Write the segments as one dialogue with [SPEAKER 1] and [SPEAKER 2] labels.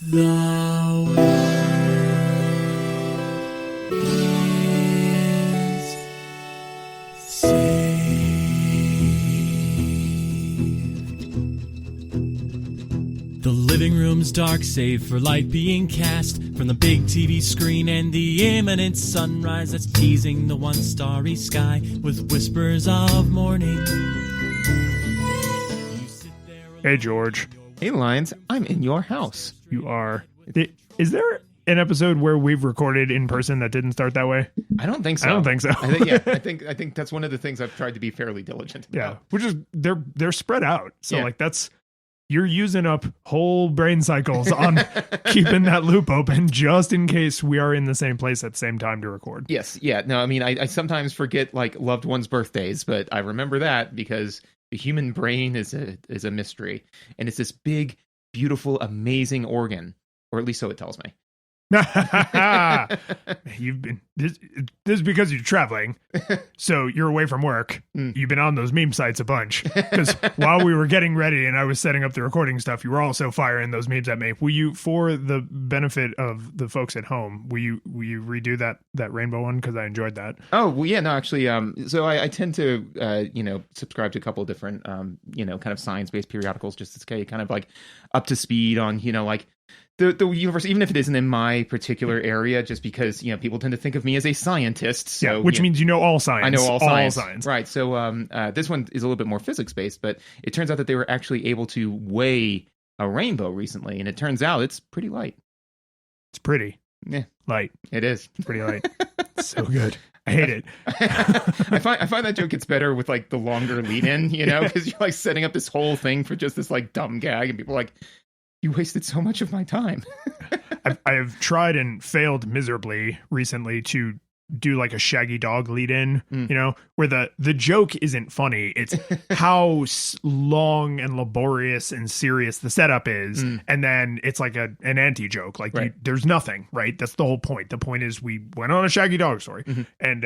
[SPEAKER 1] The world is saved. The living room's dark, save for light being cast from the big TV screen and the imminent sunrise that's teasing the one starry sky with whispers of morning.
[SPEAKER 2] Hey, George.
[SPEAKER 3] Hey, Lions, I'm in your house.
[SPEAKER 2] You are. Is there an episode where we've recorded in person that didn't start that way?
[SPEAKER 3] I don't think so.
[SPEAKER 2] I don't think so.
[SPEAKER 3] I think that's one of the things I've tried to be fairly diligent about.
[SPEAKER 2] Yeah, which is they're spread out. So
[SPEAKER 3] Yeah.
[SPEAKER 2] like you're using up whole brain cycles on keeping that loop open just in case we are in the same place at the same time to record.
[SPEAKER 3] Yes, yeah. No, I mean, I sometimes forget like loved ones' birthdays, but I remember that because the human brain is a mystery, and it's this big, beautiful, amazing organ, or at least so it tells me.
[SPEAKER 2] You've been this is because you're traveling, so you're away from work. You've been on those meme sites a bunch because while we were getting ready and I was setting up the recording stuff, you were also firing those memes at me. Will you, for the benefit of the folks at home, will you redo that rainbow one, because I enjoyed that?
[SPEAKER 3] Oh well, yeah, no, actually, so I tend to subscribe to a couple of different kind of science-based periodicals just to stay kind of like up to speed on like the universe, even if it isn't in my particular area, just because people tend to think of me as a scientist. So,
[SPEAKER 2] yeah, which means you know all science.
[SPEAKER 3] I know all science. Right. So this one is a little bit more physics based, but it turns out that they were actually able to weigh a rainbow recently, and it turns out it's pretty light.
[SPEAKER 2] It's pretty.
[SPEAKER 3] Yeah,
[SPEAKER 2] light.
[SPEAKER 3] It is.
[SPEAKER 2] It's pretty light. It's so good. I hate it.
[SPEAKER 3] I find that joke gets better with like the longer lead in, because you're like setting up this whole thing for just this like dumb gag, and people are like, you wasted so much of my time.
[SPEAKER 2] I have tried and failed miserably recently to do like a Shaggy Dog lead in, where the joke isn't funny. It's how long and laborious and serious the setup is. And then it's like an anti-joke. Like
[SPEAKER 3] right.
[SPEAKER 2] there's nothing, right? That's the whole point. The point is we went on a Shaggy Dog story and,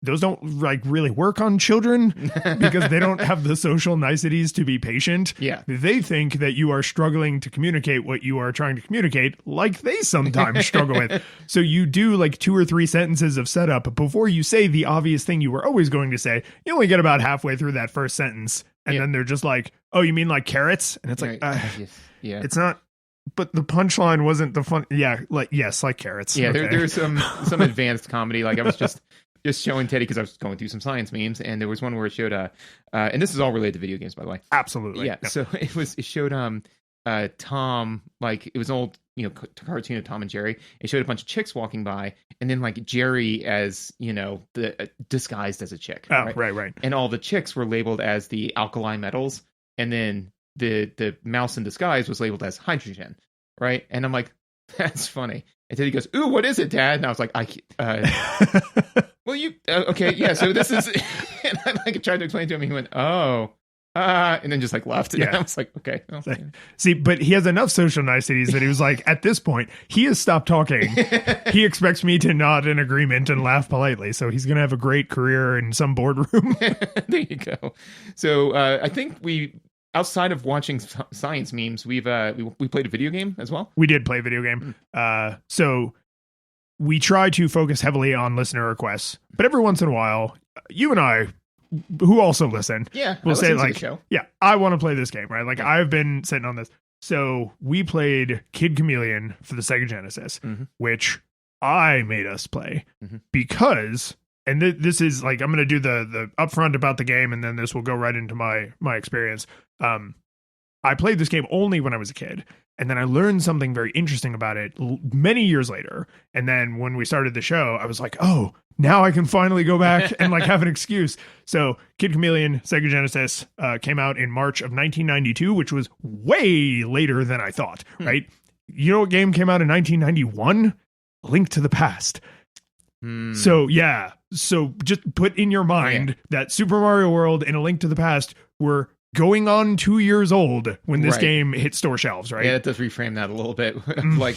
[SPEAKER 2] those don't like really work on children because they don't have the social niceties to be patient.
[SPEAKER 3] Yeah.
[SPEAKER 2] They think that you are struggling to communicate what you are trying to communicate, like they sometimes struggle with. So you do like 2 or 3 sentences of setup before you say the obvious thing you were always going to say. You only get about halfway through that first sentence. And then they're just like, oh, you mean like carrots? And it's like,
[SPEAKER 3] yeah,
[SPEAKER 2] it's not. But the punchline wasn't the fun. Yeah. Like, yes, like carrots.
[SPEAKER 3] Yeah.
[SPEAKER 2] Okay.
[SPEAKER 3] There's some advanced comedy. Like I was just showing Teddy because I was going through some science memes, and there was one where it showed and this is all related to video games, by the way.
[SPEAKER 2] Absolutely.
[SPEAKER 3] Yeah. No. So it showed Tom, like it was an old cartoon of Tom and Jerry. It showed a bunch of chicks walking by, and then like Jerry as the disguised as a chick.
[SPEAKER 2] Oh, right.
[SPEAKER 3] And all the chicks were labeled as the alkali metals, and then the mouse in disguise was labeled as hydrogen, right? And I'm like, that's funny. And Teddy goes, "Ooh, what is it, Dad?" And I was like, well, you okay? Yeah. So this is, and I like tried to explain to him. And he went, "Oh, and then just like left."
[SPEAKER 2] Yeah.
[SPEAKER 3] And I was like, "Okay." Well, yeah.
[SPEAKER 2] See, but he has enough social niceties that he was like, at this point, he has stopped talking. He expects me to nod in agreement and laugh politely. So he's going to have a great career in some boardroom.
[SPEAKER 3] There you go. So I think outside of watching science memes, we played a video game as well.
[SPEAKER 2] We did play a video game. So we try to focus heavily on listener requests, but every once in a while, you and I, who also listen, will say like, yeah, I want to play this game, right? Like I've been sitting on this. So we played Kid Chameleon for the Sega Genesis, which I made us play because, and this is like, I'm going to do the upfront about the game, and then this will go right into my experience. I played this game only when I was a kid, and then I learned something very interesting about it many years later. And then when we started the show, I was like, oh, now I can finally go back and like have an excuse. So Kid Chameleon, Sega Genesis, came out in March of 1992, which was way later than I thought, right? You know what game came out in 1991? A Link to the Past. So yeah, so just put in your mind that Super Mario World and A Link to the Past were going on 2 years old when this game hit store shelves, right?
[SPEAKER 3] Yeah, it does reframe that a little bit, like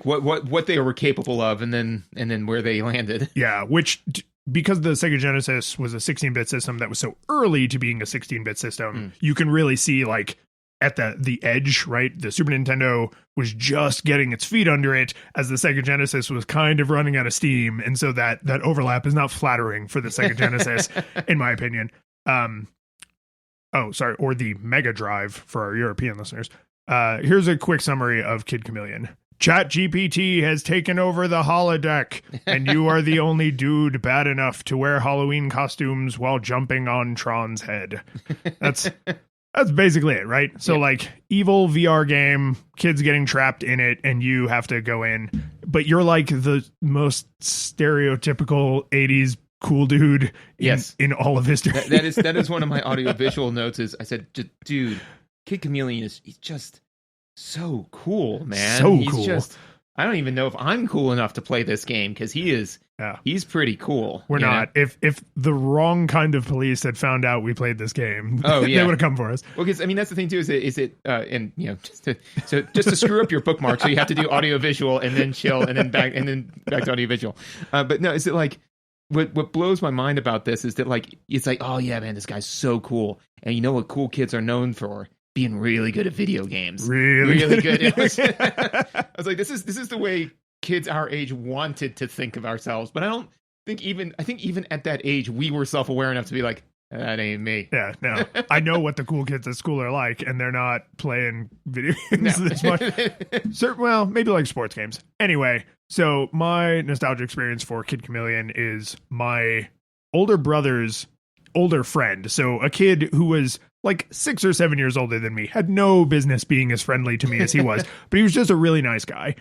[SPEAKER 3] what they were capable of, and then where they landed.
[SPEAKER 2] Yeah, which because the Sega Genesis was a 16-bit system that was so early to being a 16-bit system, you can really see like at the edge, right? The Super Nintendo was just getting its feet under it as the Sega Genesis was kind of running out of steam. And so that overlap is not flattering for the Sega Genesis, in my opinion. Or the Mega Drive for our European listeners. Here's a quick summary of Kid Chameleon. ChatGPT has taken over the holodeck, and you are the only dude bad enough to wear Halloween costumes while jumping on Tron's head. That's basically it, right? So like evil VR game, kids getting trapped in it, and you have to go in, but you're like the most stereotypical 80s cool dude in all of history.
[SPEAKER 3] That is one of my audio-visual notes. Is I said, dude, Kid Chameleon he's just so cool, man. He's cool. I don't even know if I'm cool enough to play this game because he's pretty cool.
[SPEAKER 2] We're not. If the wrong kind of police had found out we played this game, they would have come for us. Well,
[SPEAKER 3] because I mean that's the thing too. Just to screw up your bookmark, so you have to do audio visual and then chill and then back to audio visual. But no, is it like what blows my mind about this is that like it's like, oh yeah, man, this guy's so cool, and you know what cool kids are known for? Being really good at video games. Really good. I was like, this is the way kids our age wanted to think of ourselves. But I think even at that age, we were self-aware enough to be like, that ain't me.
[SPEAKER 2] Yeah, no. I know what the cool kids at school are like, and they're not playing video games this much. Well, maybe like sports games. Anyway, so my nostalgia experience for Kid Chameleon is my older brother's older friend. So a kid who was like 6 or 7 years older than me, had no business being as friendly to me as he was, but he was just a really nice guy.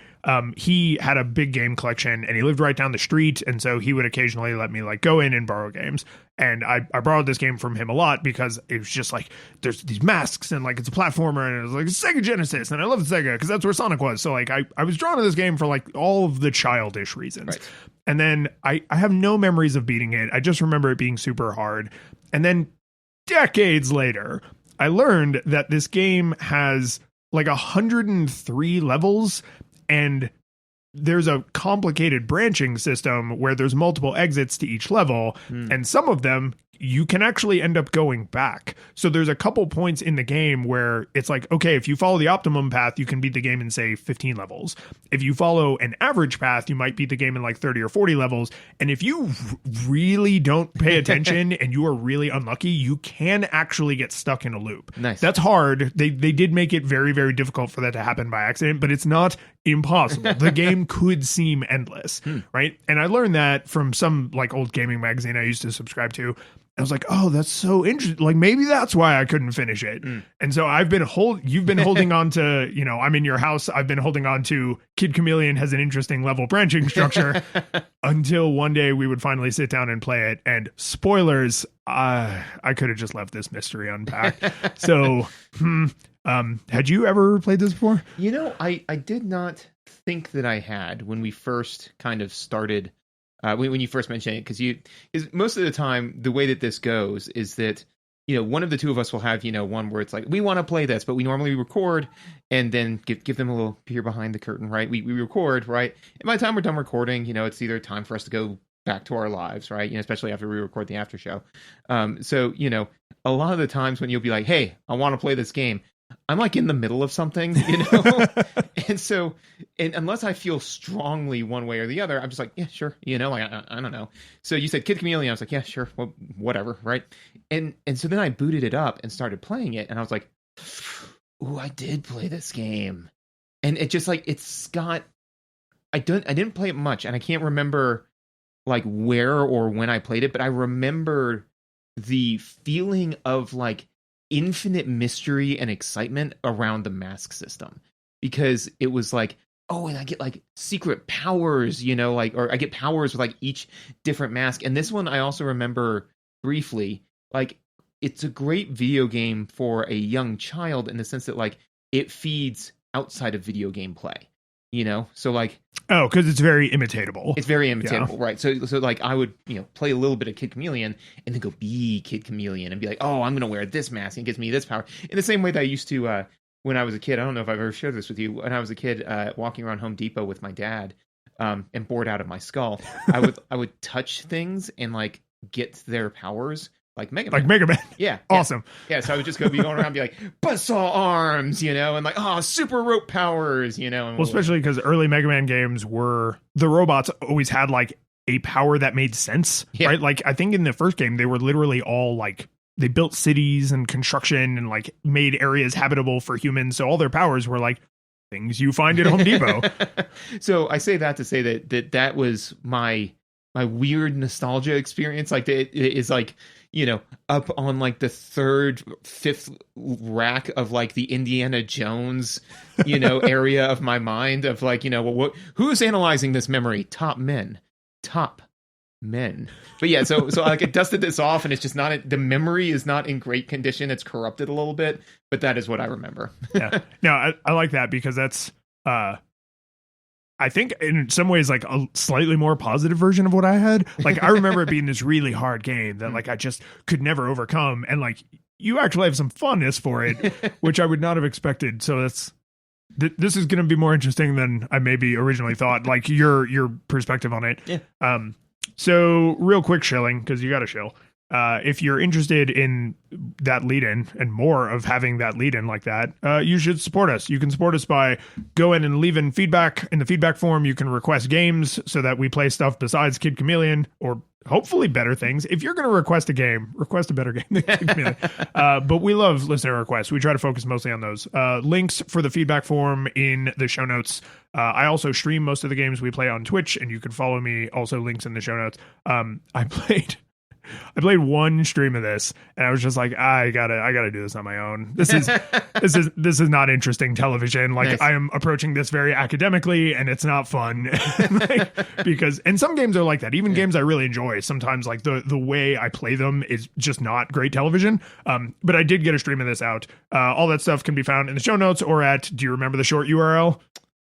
[SPEAKER 2] He had a big game collection and he lived right down the street. And so he would occasionally let me like go in and borrow games. And I borrowed this game from him a lot because it was just like, there's these masks and like, it's a platformer and it was like Sega Genesis. And I love Sega because that's where Sonic was. So like, I was drawn to this game for like all of the childish reasons. Right. And then I have no memories of beating it. I just remember it being super hard. And then decades later, I learned that this game has like 103 levels and there's a complicated branching system where there's multiple exits to each level. And some of them you can actually end up going back. So there's a couple points in the game where it's like, okay, if you follow the optimum path, you can beat the game in say 15 levels. If you follow an average path, you might beat the game in like 30 or 40 levels. And if you really don't pay attention and you are really unlucky, you can actually get stuck in a loop.
[SPEAKER 3] Nice.
[SPEAKER 2] That's hard. They did make it very, very difficult for that to happen by accident, but it's not impossible. The game could seem endless, right? And I learned that from some like old gaming magazine I used to subscribe to. I was like, oh, that's so interesting. Like, maybe that's why I couldn't finish it. And so you've been holding on to, I'm in your house. I've been holding on to Kid Chameleon has an interesting level branching structure until one day we would finally sit down and play it. And spoilers, I could have just left this mystery unpacked. So, had you ever played this before?
[SPEAKER 3] I did not think that I had when we first kind of started. When you first mentioned it, because most of the time the way that this goes is that one of the two of us will have one where it's like we want to play this, but we normally record and then give them a little peer behind the curtain, right? We record, right? And by the time we're done recording, it's either time for us to go back to our lives, right? Especially after we record the after show. So a lot of the times when you'll be like, hey, I want to play this game, I'm like in the middle of something, and so, and unless I feel strongly one way or the other, I'm just like, yeah, sure, like I don't know. So you said Kid Chameleon, I was like, yeah, sure, well, whatever, right? And so then I booted it up and started playing it, and I was like, ooh, I did play this game, and it just like it's got, I didn't play it much, and I can't remember like where or when I played it, but I remember the feeling of like infinite mystery and excitement around the mask system, because it was like, oh, and I get like secret powers, or I get powers with like each different mask. And this one I also remember briefly, like it's a great video game for a young child in the sense that like it feeds outside of video game play, so like,
[SPEAKER 2] oh, because it's very imitatable.
[SPEAKER 3] It's very imitatable, right? So like I would, play a little bit of Kid Chameleon and then go be Kid Chameleon and be like, oh, I'm going to wear this mask and it gives me this power. In the same way that I used to, when I was a kid, I don't know if I've ever shared this with you. When I was a kid, walking around Home Depot with my dad, and bored out of my skull, I would touch things and like get their powers Mega Man.
[SPEAKER 2] Like Mega Man.
[SPEAKER 3] Yeah.
[SPEAKER 2] Awesome.
[SPEAKER 3] Yeah. So I would just be going around and be like, buzzsaw arms, and like, super rope powers, and
[SPEAKER 2] well, especially because early Mega Man games were, the robots always had like a power that made sense, right? Like I think in the first game, they were literally all like, they built cities and construction and like made areas habitable for humans. So all their powers were like things you find at Home Depot.
[SPEAKER 3] So I say that to say that was my weird nostalgia experience. Like it is like, up on like the fifth rack of like the Indiana Jones, area of my mind of like, who's analyzing this memory? Top men. But yeah, so like it dusted this off and it's just not, the memory is not in great condition. It's corrupted a little bit, but that is what I remember.
[SPEAKER 2] Yeah. No, I like that because that's, I think in some ways like a slightly more positive version of what I had. Like I remember it being this really hard game that like I just could never overcome. And like you actually have some funness for it, which I would not have expected. So this is going to be more interesting than I maybe originally thought, like your perspective on it.
[SPEAKER 3] Yeah.
[SPEAKER 2] So real quick shilling, because you got to shill. If you're interested in that lead-in and more of having that lead-in like that, you should support us. You can support us by going and leaving feedback in the feedback form. You can request games so that we play stuff besides Kid Chameleon or hopefully better things. If you're going to request a game, request a better game than Kid Chameleon. But we love listener requests. We try to focus mostly on those. Links for the feedback form in the show notes. I also stream most of the games we play on Twitch, and you can follow me. Also links in the show notes. I played one stream of this and I was just like, I gotta do this on my own. This is not interesting television. Like nice. I am approaching this very academically and it's not fun. because some games are like that. Even games I really enjoy, sometimes like the way I play them is just not great television. But I did get a stream of this out. All that stuff can be found in the show notes or at, do you remember the short URL?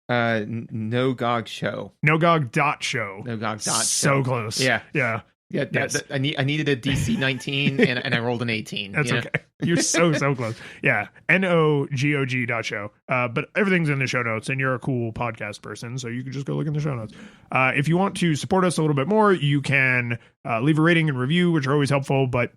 [SPEAKER 3] Nogog show.
[SPEAKER 2] Nogog.show.
[SPEAKER 3] Nogog.show.
[SPEAKER 2] So close.
[SPEAKER 3] Yeah.
[SPEAKER 2] Yeah.
[SPEAKER 3] Yeah,
[SPEAKER 2] yes.
[SPEAKER 3] I needed a DC 19 and I rolled an 18.
[SPEAKER 2] That's okay. You're so close. Yeah, NOGOG.show. But everything's in the show notes, and you're a cool podcast person, so you can just go look in the show notes. If you want to support us a little bit more, you can leave a rating and review, which are always helpful, but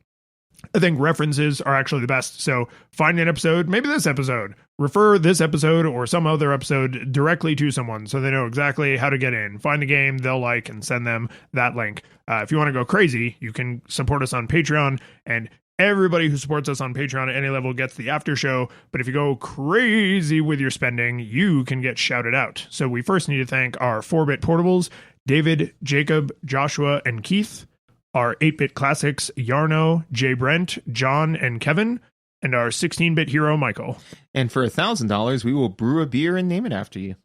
[SPEAKER 2] I think references are actually the best. So find an episode, maybe this episode, refer this episode or some other episode directly to someone so they know exactly how to get in. Find a game they'll like and send them that link. If you want to go crazy, you can support us on Patreon, and everybody who supports us on Patreon at any level gets the after show. But if you go crazy with your spending, you can get shouted out. So we first need to thank our 4-bit portables, David, Jacob, Joshua, and Keith. Our 8-bit classics, Yarno, Jay Brent, John, and Kevin, and our 16-bit hero, Michael.
[SPEAKER 3] And for $1,000, we will brew a beer and name it after you.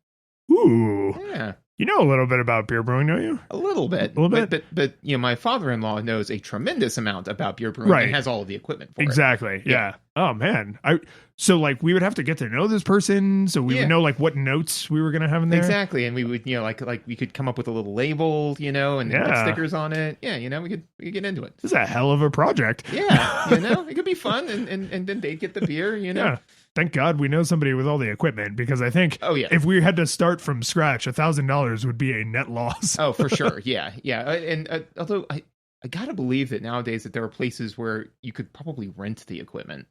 [SPEAKER 2] Ooh.
[SPEAKER 3] Yeah.
[SPEAKER 2] You know a little bit about beer brewing, don't you?
[SPEAKER 3] A little bit. But my father-in-law knows a tremendous amount about beer brewing and has all of the equipment for it.
[SPEAKER 2] Exactly. Yeah. Oh, man. So, like, we would have to get to know this person, so we would know, like, what notes we were going to have in there.
[SPEAKER 3] Exactly. And we would, like we could come up with a little label, and put stickers on it. Yeah, we could get into it.
[SPEAKER 2] This is a hell of a project.
[SPEAKER 3] Yeah, it could be fun, and then they'd get the beer,
[SPEAKER 2] Yeah. Thank God we know somebody with all the equipment, because I think if we had to start from scratch, $1,000 would be a net loss.
[SPEAKER 3] Oh, for sure. Yeah. And although I got to believe that nowadays that there are places where you could probably rent the equipment,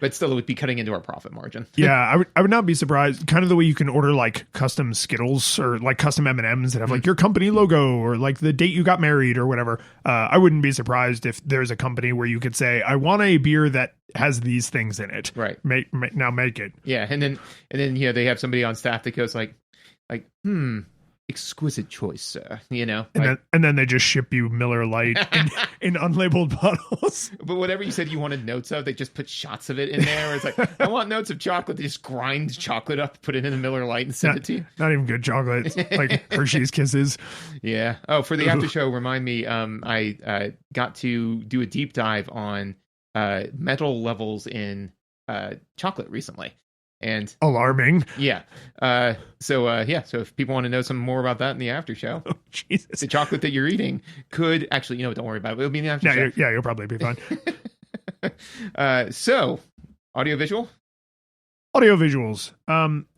[SPEAKER 3] but still it would be cutting into our profit margin.
[SPEAKER 2] Yeah, I would not be surprised. Kind of the way you can order like custom Skittles or like custom M&Ms that have like your company logo or like the date you got married or whatever. I wouldn't be surprised if there's a company where you could say, I want a beer that has these things in it.
[SPEAKER 3] Right.
[SPEAKER 2] Now make it.
[SPEAKER 3] Yeah, and then they have somebody on staff that goes like, exquisite choice, sir.
[SPEAKER 2] And then they just ship you Miller Lite in unlabeled bottles.
[SPEAKER 3] But whatever you said you wanted notes of, they just put shots of it in there. It's like, I want notes of chocolate. They just grind chocolate up, put it in a Miller Lite, and send it to you.
[SPEAKER 2] Not even good chocolate. It's like Hershey's Kisses.
[SPEAKER 3] Yeah. Oh, for the after show, remind me. I got to do a deep dive on metal levels in chocolate recently. And
[SPEAKER 2] alarming.
[SPEAKER 3] Yeah. So if people want to know some more about that in the after show,
[SPEAKER 2] Jesus,
[SPEAKER 3] the chocolate that you're eating could actually, don't worry about it. It'll be in the after show.
[SPEAKER 2] Yeah, you'll probably be fine.
[SPEAKER 3] So audiovisual.
[SPEAKER 2] audio visuals.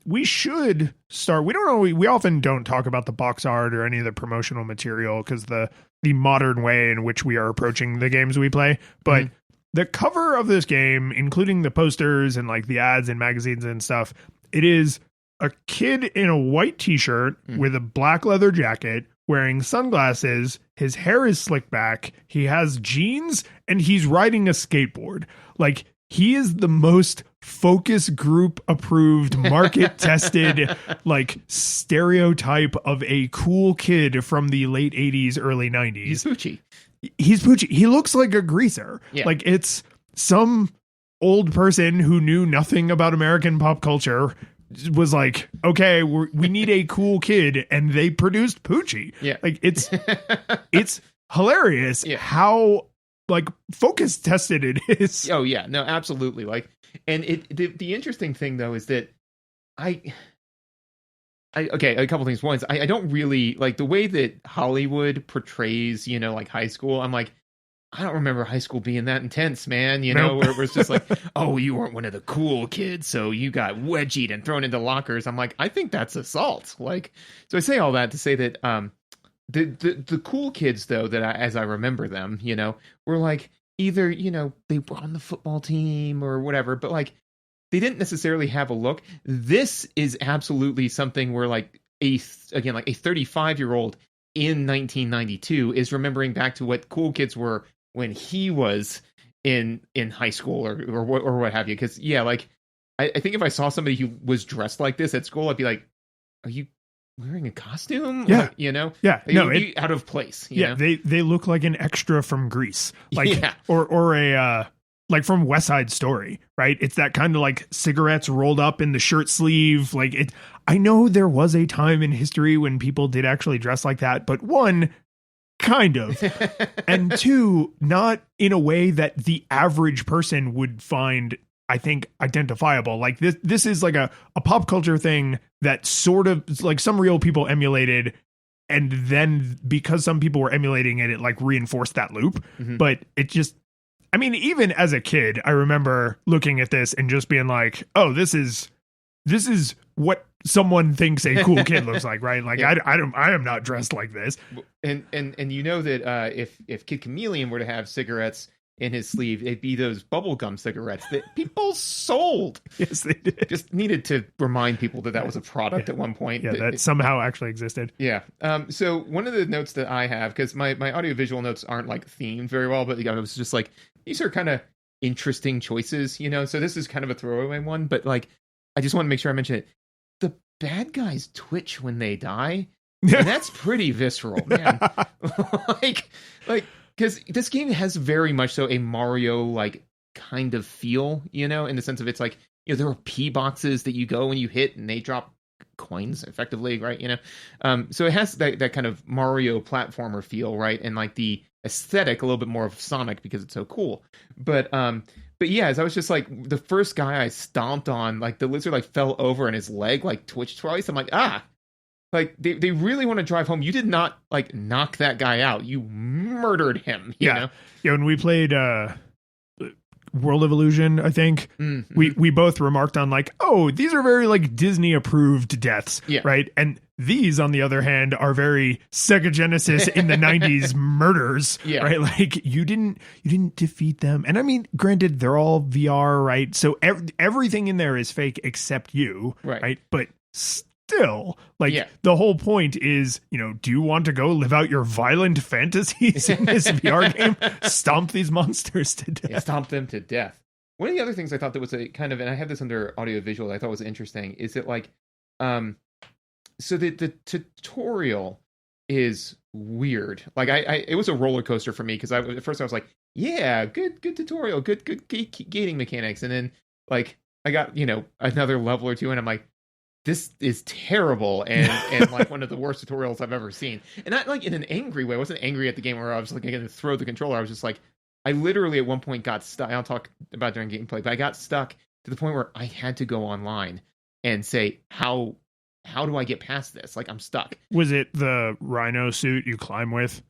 [SPEAKER 2] We should start. We don't know. We often don't talk about the box art or any of the promotional material because the modern way in which we are approaching the games we play. But the cover of this game, including the posters and like the ads and magazines and stuff, it is a kid in a white t-shirt with a black leather jacket, wearing sunglasses. His hair is slicked back. He has jeans and he's riding a skateboard. Like, he is the most focus group approved, market tested, like stereotype of a cool kid from the late 80s, early 90s.
[SPEAKER 3] He's Poochie.
[SPEAKER 2] He looks like a greaser. Yeah. Like, it's some old person who knew nothing about American pop culture was like, okay, we need a cool kid, and they produced Poochie.
[SPEAKER 3] Yeah.
[SPEAKER 2] Like, it's hilarious how like focus tested it is.
[SPEAKER 3] Oh yeah, no, absolutely. Like, and the interesting thing though is that I okay, a couple things. One is I don't really like the way that Hollywood portrays, like high school. I'm like, I don't remember high school being that intense, man. Where it's just like, oh, you weren't one of the cool kids, so you got wedgied and thrown into lockers. I'm like, I think that's assault. Like, so I say all that to say that the cool kids though, that as I remember them, were like either they were on the football team or whatever, but like they didn't necessarily have a look. This is absolutely something where like a 35-year-old in 1992 is remembering back to what cool kids were when he was in high school or what have you. Because like I think if I saw somebody who was dressed like this at school, I'd be like, are you wearing a costume?
[SPEAKER 2] Yeah.
[SPEAKER 3] Like,
[SPEAKER 2] Yeah.
[SPEAKER 3] It would be out of place. You know?
[SPEAKER 2] They look like an extra from Grease. Like, or a like from West Side Story, right? It's that kind of like cigarettes rolled up in the shirt sleeve. Like, I know there was a time in history when people did actually dress like that, but one, kind of, and two, not in a way that the average person would find, I think, identifiable. Like, this is like a pop culture thing that sort of like some real people emulated, and then because some people were emulating it, it like reinforced that loop. But it just, I mean, even as a kid, I remember looking at this and just being like, oh, this is what someone thinks a cool kid looks like, right? Like, I am not dressed like this.
[SPEAKER 3] And that if Kid Chameleon were to have cigarettes in his sleeve, it'd be those bubblegum cigarettes that people sold.
[SPEAKER 2] Yes, they did.
[SPEAKER 3] Just needed to remind people that was a product at one point.
[SPEAKER 2] Yeah, that somehow actually existed.
[SPEAKER 3] Yeah. So one of the notes that I have, because my audiovisual notes aren't like themed very well, but I was just like, these are kind of interesting choices, So this is kind of a throwaway one, but like, I just want to make sure I mention it. The bad guys twitch when they die. And that's pretty visceral, man. like, because this game has very much so a Mario like kind of feel, in the sense of it's like, there are P boxes that you go and you hit and they drop coins effectively, right? So it has that kind of Mario platformer feel, right? And like the aesthetic a little bit more of Sonic because it's so cool. But yeah, as I was just like, the first guy I stomped on, like the lizard like fell over and his leg like twitched twice. I'm like, like they really want to drive home. You did not like knock that guy out. You murdered him. You know?
[SPEAKER 2] Yeah. When we played World of Illusion, I think we both remarked on like, oh, these are very like Disney approved deaths, right? And these, on the other hand, are very Sega Genesis in the 90s murders, right? Like, you didn't defeat them. And I mean, granted, they're all VR, right? So everything in there is fake except you, right? But still, like, the whole point is, do you want to go live out your violent fantasies in this VR game? Stomp these monsters to death.
[SPEAKER 3] Yeah, stomp them to death. One of the other things I thought that was a kind of, and I have this under audiovisual, that I thought was interesting, is that like, so the tutorial is weird. Like, it was a roller coaster for me, because at first I was like, yeah, good tutorial, good gating mechanics, and then like I got another level or two, and I'm like, this is terrible and like one of the worst tutorials I've ever seen. And not like in an angry way. I wasn't angry at the game where I was like going to throw the controller. I was just like, I literally at one point got stuck. I'll talk about during gameplay, but I got stuck to the point where I had to go online and say, how do I get past this? Like, I'm stuck.
[SPEAKER 2] Was it the rhino suit you climb with?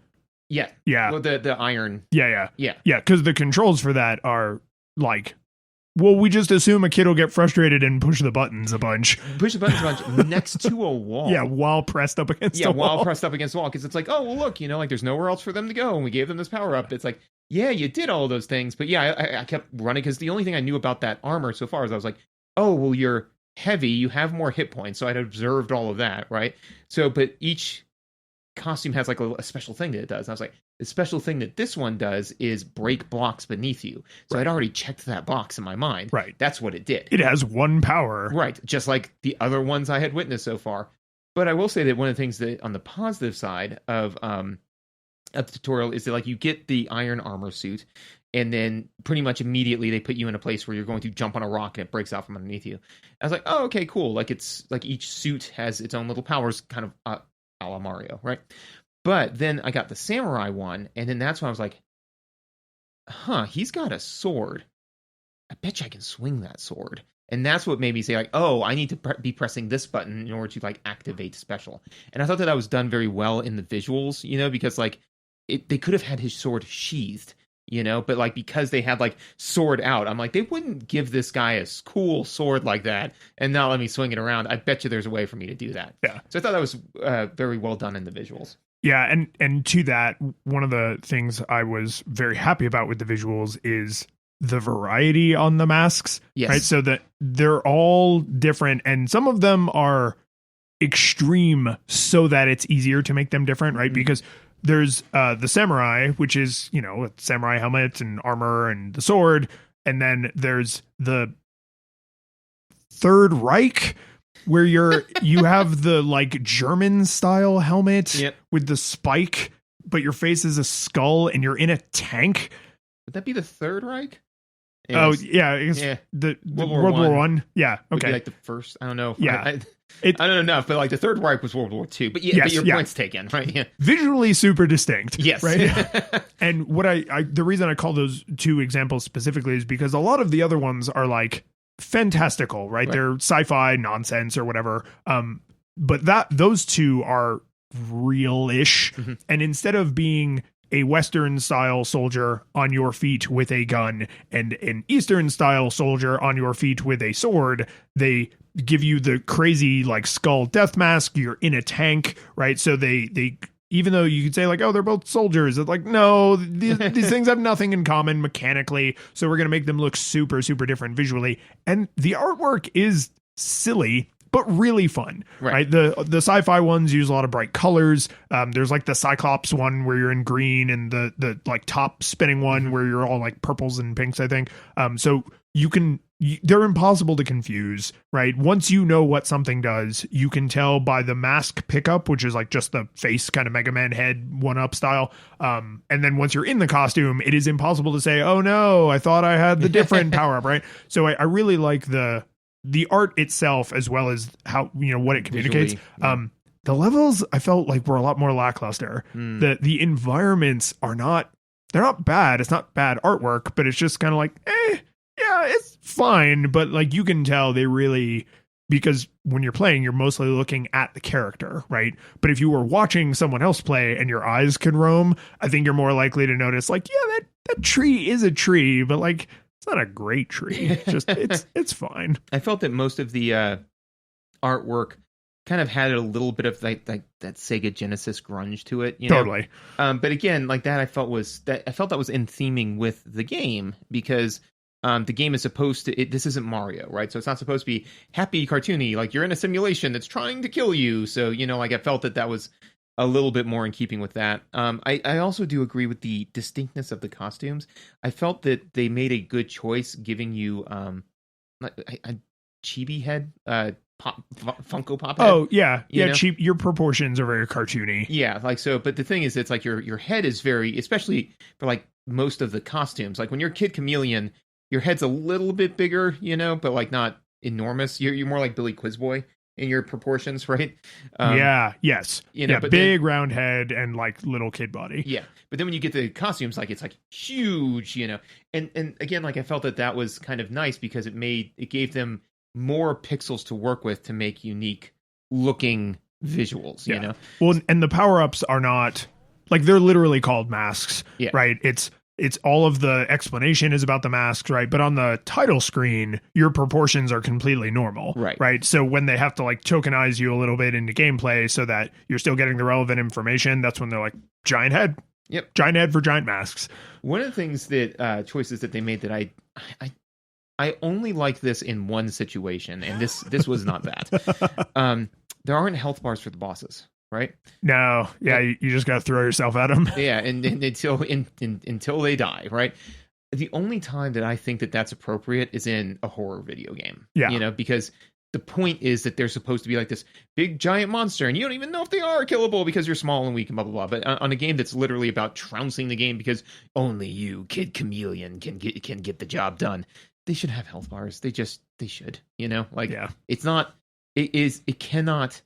[SPEAKER 3] Yeah.
[SPEAKER 2] Yeah.
[SPEAKER 3] Well, the iron.
[SPEAKER 2] Yeah. Because the controls for that are like Well, we just assume a kid will get frustrated and push the buttons a bunch.
[SPEAKER 3] Next to a wall.
[SPEAKER 2] Yeah, while pressed up against a wall.
[SPEAKER 3] Yeah, while pressed up against the wall. Because it's like, oh, well, look, like there's nowhere else for them to go. And we gave them this power up. It's like, yeah, you did all those things. But yeah, I kept running because the only thing I knew about that armor so far is I was like, oh, well, you're heavy. You have more hit points. So I'd observed all of that, right? So, but each costume has like a special thing that it does. And I was like, the special thing that this one does is break blocks beneath you. So I'd already checked that box in my mind.
[SPEAKER 2] Right.
[SPEAKER 3] That's what it did.
[SPEAKER 2] It has one power.
[SPEAKER 3] Right. Just like the other ones I had witnessed so far. But I will say that one of the things that on the positive side of the tutorial is that like you get the iron armor suit, and then pretty much immediately they put you in a place where you're going to jump on a rock and it breaks out from underneath you. I was like, oh, okay, cool. Like it's like each suit has its own little powers, kind of a la Mario, right? But then I got the samurai one, and then that's when I was like, huh, he's got a sword. I bet you I can swing that sword. And that's what made me say, like, oh, I need to be pressing this button in order to, like, activate special. And I thought that was done very well in the visuals, because, like, they could have had his sword sheathed, but, like, because they had, like, sword out, I'm like, they wouldn't give this guy a cool sword like that and not let me swing it around. I bet you there's a way for me to do that.
[SPEAKER 2] Yeah.
[SPEAKER 3] So I thought that was very well done in the visuals.
[SPEAKER 2] Yeah, and to that, one of the things I was very happy about with the visuals is the variety on the masks.
[SPEAKER 3] Yes.
[SPEAKER 2] Right? So that they're all different, and some of them are extreme so that it's easier to make them different, right? Mm-hmm. Because there's the samurai, which is, with samurai helmet and armor and the sword, and then there's the Third Reich, where you have the like German style helmet with the spike, but your face is a skull and you're in a tank.
[SPEAKER 3] Would that be the Third Reich?
[SPEAKER 2] Oh yeah, the World War One. Yeah, okay.
[SPEAKER 3] Would be like the first. I don't know.
[SPEAKER 2] Yeah,
[SPEAKER 3] I don't know enough, but like the Third Reich was World War II. But but your point's taken, right? Yeah.
[SPEAKER 2] Visually super distinct.
[SPEAKER 3] Yes,
[SPEAKER 2] right. And what the reason I call those two examples specifically is because a lot of the other ones are like fantastical, right? They're sci-fi nonsense or whatever. But those two are real-ish. Mm-hmm. And instead of being a Western style soldier on your feet with a gun and an Eastern style soldier on your feet with a sword, they give you the crazy like skull death mask. You're in a tank, right? So they even though you could say like, oh, they're both soldiers, it's like, no, these things have nothing in common mechanically. So we're going to make them look super, super different visually. And the artwork is silly, but really fun, right? The sci-fi ones use a lot of bright colors. There's like the Cyclops one where you're in green, and the like top spinning one where you're all like purples and pinks, I think. So they're impossible to confuse, right? Once you know what something does, you can tell by the mask pickup, which is like just the face kind of Mega Man head 1-up style. And then once you're in the costume, it is impossible to say, oh no, I thought I had the different power up, right? So I really like the art itself as well as how, what it communicates. Visually, the levels I felt like were a lot more lackluster. The environments they're not bad. It's not bad artwork, but it's just kind of like, yeah, it's fine, but like you can tell they really, because when you're playing, you're mostly looking at the character, right? But if you were watching someone else play and your eyes can roam, I think you're more likely to notice like, yeah, that tree is a tree, but like it's not a great tree. It's fine.
[SPEAKER 3] I felt that most of the artwork kind of had a little bit of like that Sega Genesis grunge to it,
[SPEAKER 2] Totally.
[SPEAKER 3] But again, like that I felt that was in theming with the game, because the game is supposed to, this isn't Mario, right? So it's not supposed to be happy, cartoony, like you're in a simulation that's trying to kill you. So, like I felt that was a little bit more in keeping with that. I also do agree with the distinctness of the costumes. I felt that they made a good choice giving you a chibi head, Funko Pop head.
[SPEAKER 2] Oh, yeah. Yeah, cheap. Your proportions are very cartoony.
[SPEAKER 3] Yeah, like so. But the thing is, it's like your head is very, especially for like most of the costumes. Like when you're Kid Chameleon, your head's a little bit bigger, but like not enormous. You're more like Billy Quizboy in your proportions, right?
[SPEAKER 2] Yes. But big round head and like little kid body.
[SPEAKER 3] Yeah. But then when you get the costumes, like it's like huge, And again, like I felt that was kind of nice because it gave them more pixels to work with to make unique looking visuals,
[SPEAKER 2] Well, and the power-ups are not like, they're literally called masks, right? It's it's all of the explanation is about the masks, right? But on the title screen, your proportions are completely normal, right? So when they have to like tokenize you a little bit into gameplay so that you're still getting the relevant information, that's when they're like, giant head.
[SPEAKER 3] Yep.
[SPEAKER 2] Giant head for giant masks.
[SPEAKER 3] One of the things that choices that they made that I only like this in one situation, and this was not that. There aren't health bars for the bosses, right?
[SPEAKER 2] No, yeah, you just got to throw yourself at them.
[SPEAKER 3] Yeah, and until they die, right? The only time that I think that that's appropriate is in a horror video game.
[SPEAKER 2] Yeah,
[SPEAKER 3] you know, because the point is that they're supposed to be like this big giant monster, and you don't even know if they are killable because you're small and weak and blah blah blah. But on a game that's literally about trouncing the game because only you, Kid Chameleon, can get the job done, they should have health bars. They should, you know, like it's not. It cannot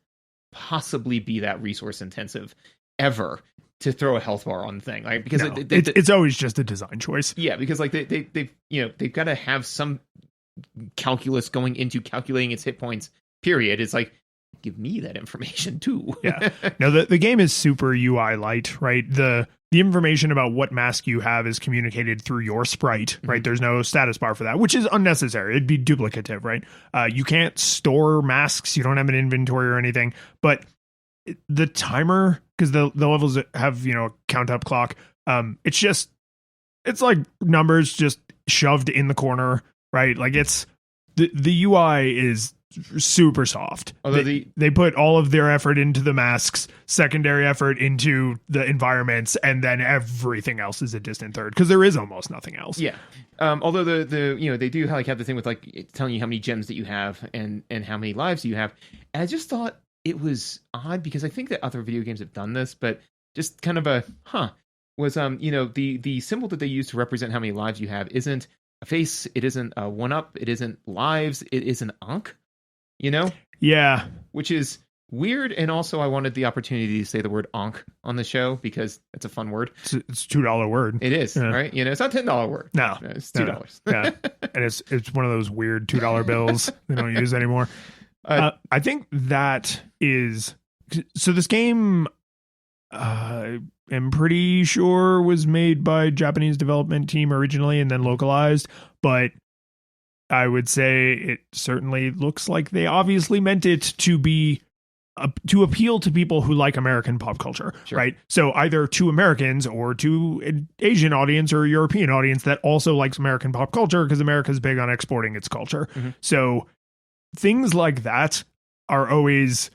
[SPEAKER 3] possibly be that resource intensive ever to throw a health bar on the thing, like because
[SPEAKER 2] it's always just a design choice.
[SPEAKER 3] Yeah, because like they've got to have some calculus going into calculating its hit points. Period. It's like, give me that information too.
[SPEAKER 2] Yeah. No, the game is super UI light, right? The information about what mask you have is communicated through your sprite, right? There's no status bar for that, which is unnecessary. It'd be duplicative, right? You can't store masks. You don't have an inventory or anything, but the timer, because the levels have, you know, a count up clock. It's like numbers just shoved in the corner, right? Like it's the UI is super soft. Although they put all of their effort into the masks, secondary effort into the environments, and then everything else is a distant third because there is almost nothing else.
[SPEAKER 3] Yeah. Although the you know, they do like have the thing with like telling you how many gems that you have and how many lives you have. And I just thought it was odd because I think that other video games have done this, but just kind of was you know, the symbol that they use to represent how many lives you have isn't a face, it isn't a one up, it isn't lives, it is an ankh. You know?
[SPEAKER 2] Yeah.
[SPEAKER 3] Which is weird, and also I wanted the opportunity to say the word ankh on the show because it's a fun word.
[SPEAKER 2] It's $2 word.
[SPEAKER 3] It is, right? You know, it's not $10 word.
[SPEAKER 2] No.
[SPEAKER 3] It's $2.
[SPEAKER 2] No. Yeah. And it's one of those weird $2 bills they don't use anymore. I think that is... So this game, I'm pretty sure was made by Japanese development team originally and then localized, but I would say it certainly looks like they obviously meant it to be to appeal to people who like American pop culture, right? So either to Americans or to an Asian audience or a European audience that also likes American pop culture because America's big on exporting its culture. So things like that are always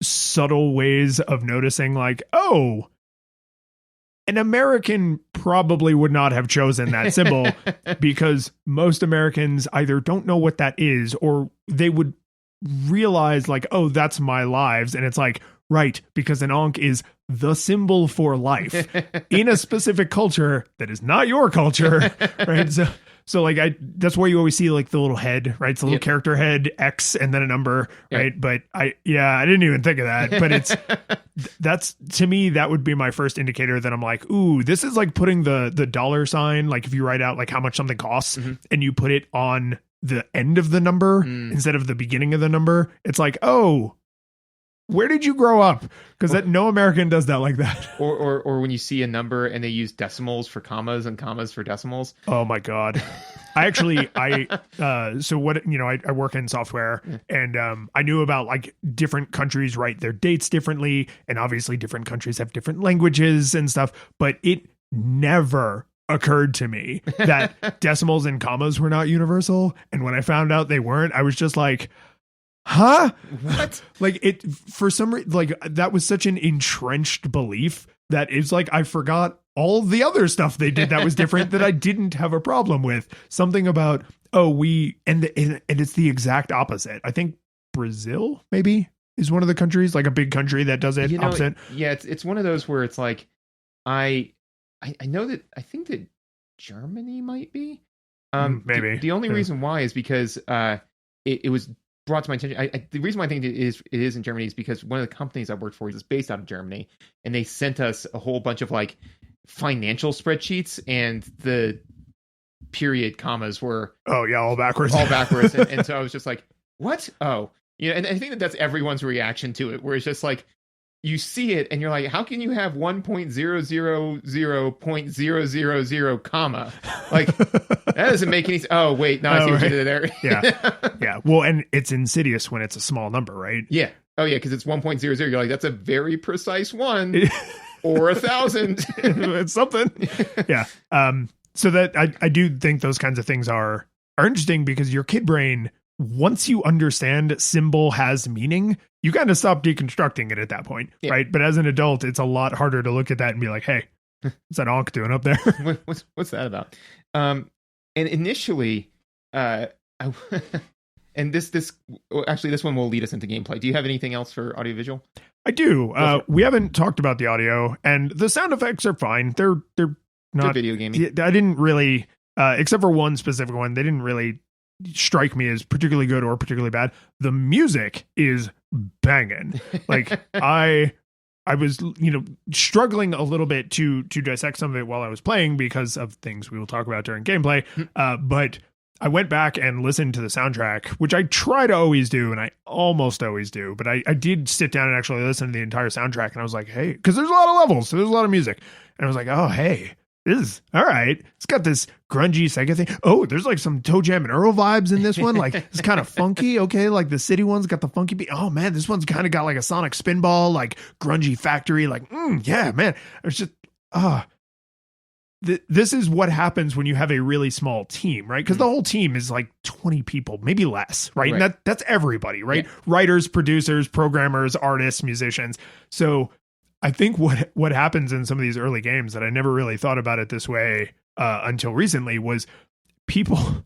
[SPEAKER 2] subtle ways of noticing like, oh, an American probably would not have chosen that symbol because most Americans either don't know what that is or they would realize like, oh, that's my lives. And it's like, right, because an ankh is the symbol for life in a specific culture that is not your culture, right? So like that's why you always see like the little head, right? It's a little character head, X, and then a number, right? But I didn't even think of that. But that's to me, that would be my first indicator that I'm like, ooh, this is like putting the dollar sign, like if you write out like how much something costs and you put it on the end of the number instead of the beginning of the number, it's like, oh, where did you grow up? Because no American does that like that.
[SPEAKER 3] Or when you see a number and they use decimals for commas and commas for decimals.
[SPEAKER 2] Oh my God. So what, you know, I work in software and I knew about like different countries write their dates differently. And obviously different countries have different languages and stuff, but it never occurred to me that decimals and commas were not universal. And when I found out they weren't, I was just like, huh?
[SPEAKER 3] What?
[SPEAKER 2] Like it for some reason, like that was such an entrenched belief that it's like I forgot all the other stuff they did that was different that I didn't have a problem with. Something about and it's the exact opposite. I think Brazil maybe is one of the countries, like a big country that does it opposite.
[SPEAKER 3] Yeah, it's one of those where it's like I know that I think that Germany might be.
[SPEAKER 2] Maybe
[SPEAKER 3] the only reason why is because it was brought to my attention. The reason why I think it is in Germany is because one of the companies I worked for is based out of Germany, and they sent us a whole bunch of like financial spreadsheets, and the period commas were
[SPEAKER 2] all backwards,
[SPEAKER 3] and so I was just like, what? Oh, and I think that's everyone's reaction to it, where it's just like, you see it and you're like, how can you have 1.000.000 comma? Like, that doesn't make any sense. Oh, wait, no, I see what you did there.
[SPEAKER 2] Yeah. Well, and it's insidious when it's a small number, right?
[SPEAKER 3] Yeah. Oh, yeah, because it's 1.00. You're like, that's a very precise one. Or 1,000.
[SPEAKER 2] It's something. Yeah. So that I do think those kinds of things are interesting because your kid brain, once you understand symbol has meaning, you kind of stop deconstructing it at that point, right? But as an adult, it's a lot harder to look at that and be like, hey, what's that onk doing up there?
[SPEAKER 3] What's that about? And initially, and this one will lead us into gameplay. Do you have anything else for audiovisual?
[SPEAKER 2] I do. We haven't talked about the audio, and the sound effects are fine. They're not
[SPEAKER 3] video gaming.
[SPEAKER 2] I didn't really, except for one specific one, they didn't really strike me as particularly good or particularly bad. The music is banging. Like I was, struggling a little bit to dissect some of it while I was playing because of things we will talk about during gameplay. But I went back and listened to the soundtrack, which I try to always do, and I almost always do. But I did sit down and actually listen to the entire soundtrack, and I was like, hey, because there's a lot of levels, so there's a lot of music. And I was like, oh, hey, this is all right. It's got this grungy Sega thing. Oh, there's like some Toe Jam and Earl vibes in this one. Like, it's kind of funky. Okay, like the City one's got the funky beat. Oh, man, this one's kind of got like a Sonic Spinball, like grungy factory. Like, yeah, man. It's just, this is what happens when you have a really small team, right? Because the whole team is like 20 people, maybe less, right? And that's everybody, right? Yeah. Writers, producers, programmers, artists, musicians. So I think what happens in some of these early games that I never really thought about it this way until recently was people,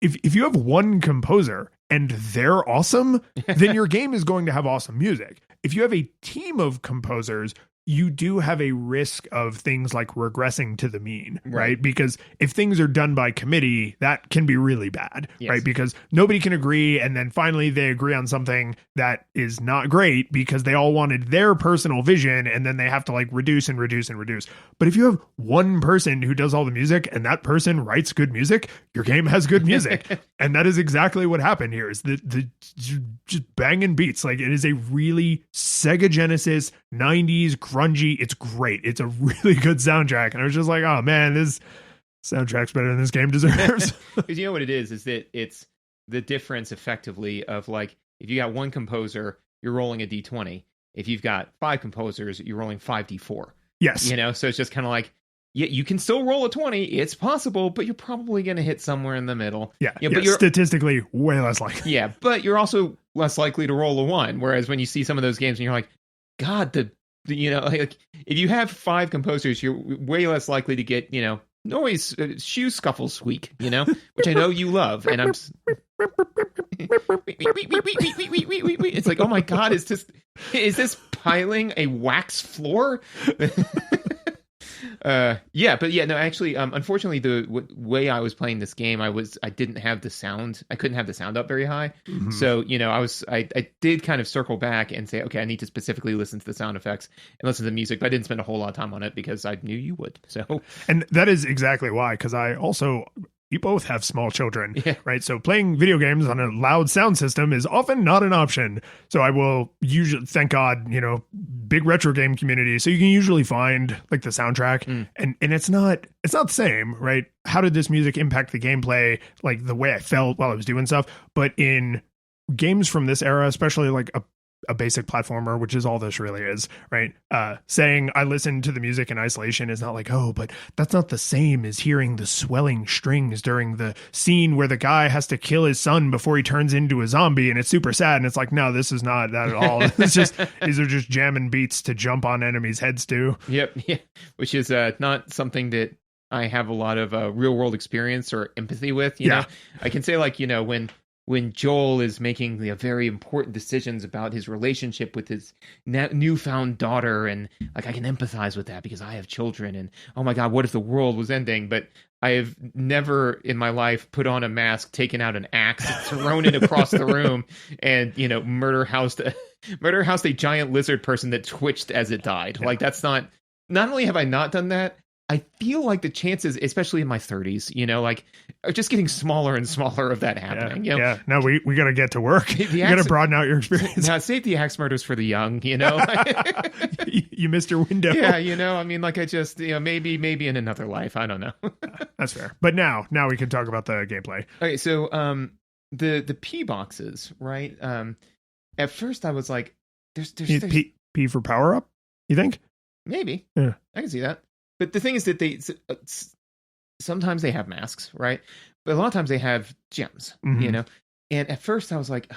[SPEAKER 2] if you have one composer and they're awesome, then your game is going to have awesome music. If you have a team of composers, you do have a risk of things like regressing to the mean, right? Because if things are done by committee, that can be really bad, right? Because nobody can agree. And then finally they agree on something that is not great because they all wanted their personal vision. And then they have to like reduce and reduce and reduce. But if you have one person who does all the music and that person writes good music, your game has good music. And that is exactly what happened here is the just banging beats. Like it is a really Sega Genesis 90s grungy. It's great. It's a really good soundtrack. And I was just like, oh man, this soundtrack's better than this game deserves.
[SPEAKER 3] Because you know what it is that it's the difference effectively of like, if you got one composer, you're rolling a D20. If you've got 5 composers, you're rolling 5D4.
[SPEAKER 2] Yes.
[SPEAKER 3] So it's just kind of like, yeah, you can still roll a 20. It's possible, but you're probably going to hit somewhere in the middle.
[SPEAKER 2] But you're statistically way less likely.
[SPEAKER 3] Yeah, but you're also less likely to roll a 1. Whereas when you see some of those games and you're like, God, like if you have 5 composers, you're way less likely to get, noise, shoe scuffle squeak, which I know you love. And I'm it's like, oh my God, is this piling a wax floor? Unfortunately the way I was playing this game, I didn't have the sound. I couldn't have the sound up very high. Mm-hmm. So, I did kind of circle back and say, okay, I need to specifically listen to the sound effects and listen to the music, but I didn't spend a whole lot of time on it because I knew you would. So,
[SPEAKER 2] and that is exactly why, because you both have small children, right? So playing video games on a loud sound system is often not an option. So I will usually, thank God, big retro game community. So you can usually find like the soundtrack and it's not the same, right? How did this music impact the gameplay? Like the way I felt while I was doing stuff. But in games from this era, especially like a basic platformer, which is all this really is, right? Saying I listen to the music in isolation is not like, oh, but that's not the same as hearing the swelling strings during the scene where the guy has to kill his son before he turns into a zombie and it's super sad. And it's like, no, this is not that at all. It's just, these are just jamming beats to jump on enemies' heads too.
[SPEAKER 3] Yep. Yeah. Which is not something that I have a lot of real world experience or empathy with, you know? I can say like, when Joel is making very important decisions about his relationship with his newfound daughter, and like I can empathize with that because I have children, and oh my God, what if the world was ending? But I have never in my life put on a mask, taken out an axe, thrown it across the room, and murder housed a giant lizard person that twitched as it died. Like that's not only have I not done that, I feel like the chances, especially in my 30s, like, are just getting smaller and smaller of that happening.
[SPEAKER 2] Yeah. No, we got to get to work. You got to broaden out your experience.
[SPEAKER 3] Now, safety axe murders for the young,
[SPEAKER 2] You missed your window.
[SPEAKER 3] Yeah, I mean, like, I just, maybe in another life. I don't know.
[SPEAKER 2] That's fair. But now we can talk about the gameplay.
[SPEAKER 3] Okay, so the P boxes, right? At first I was like, there's
[SPEAKER 2] P for power up, you think?
[SPEAKER 3] Maybe.
[SPEAKER 2] Yeah.
[SPEAKER 3] I can see that. But the thing is that they sometimes they have masks, right? But a lot of times they have gems,
[SPEAKER 2] Mm-hmm.
[SPEAKER 3] And at first I was like,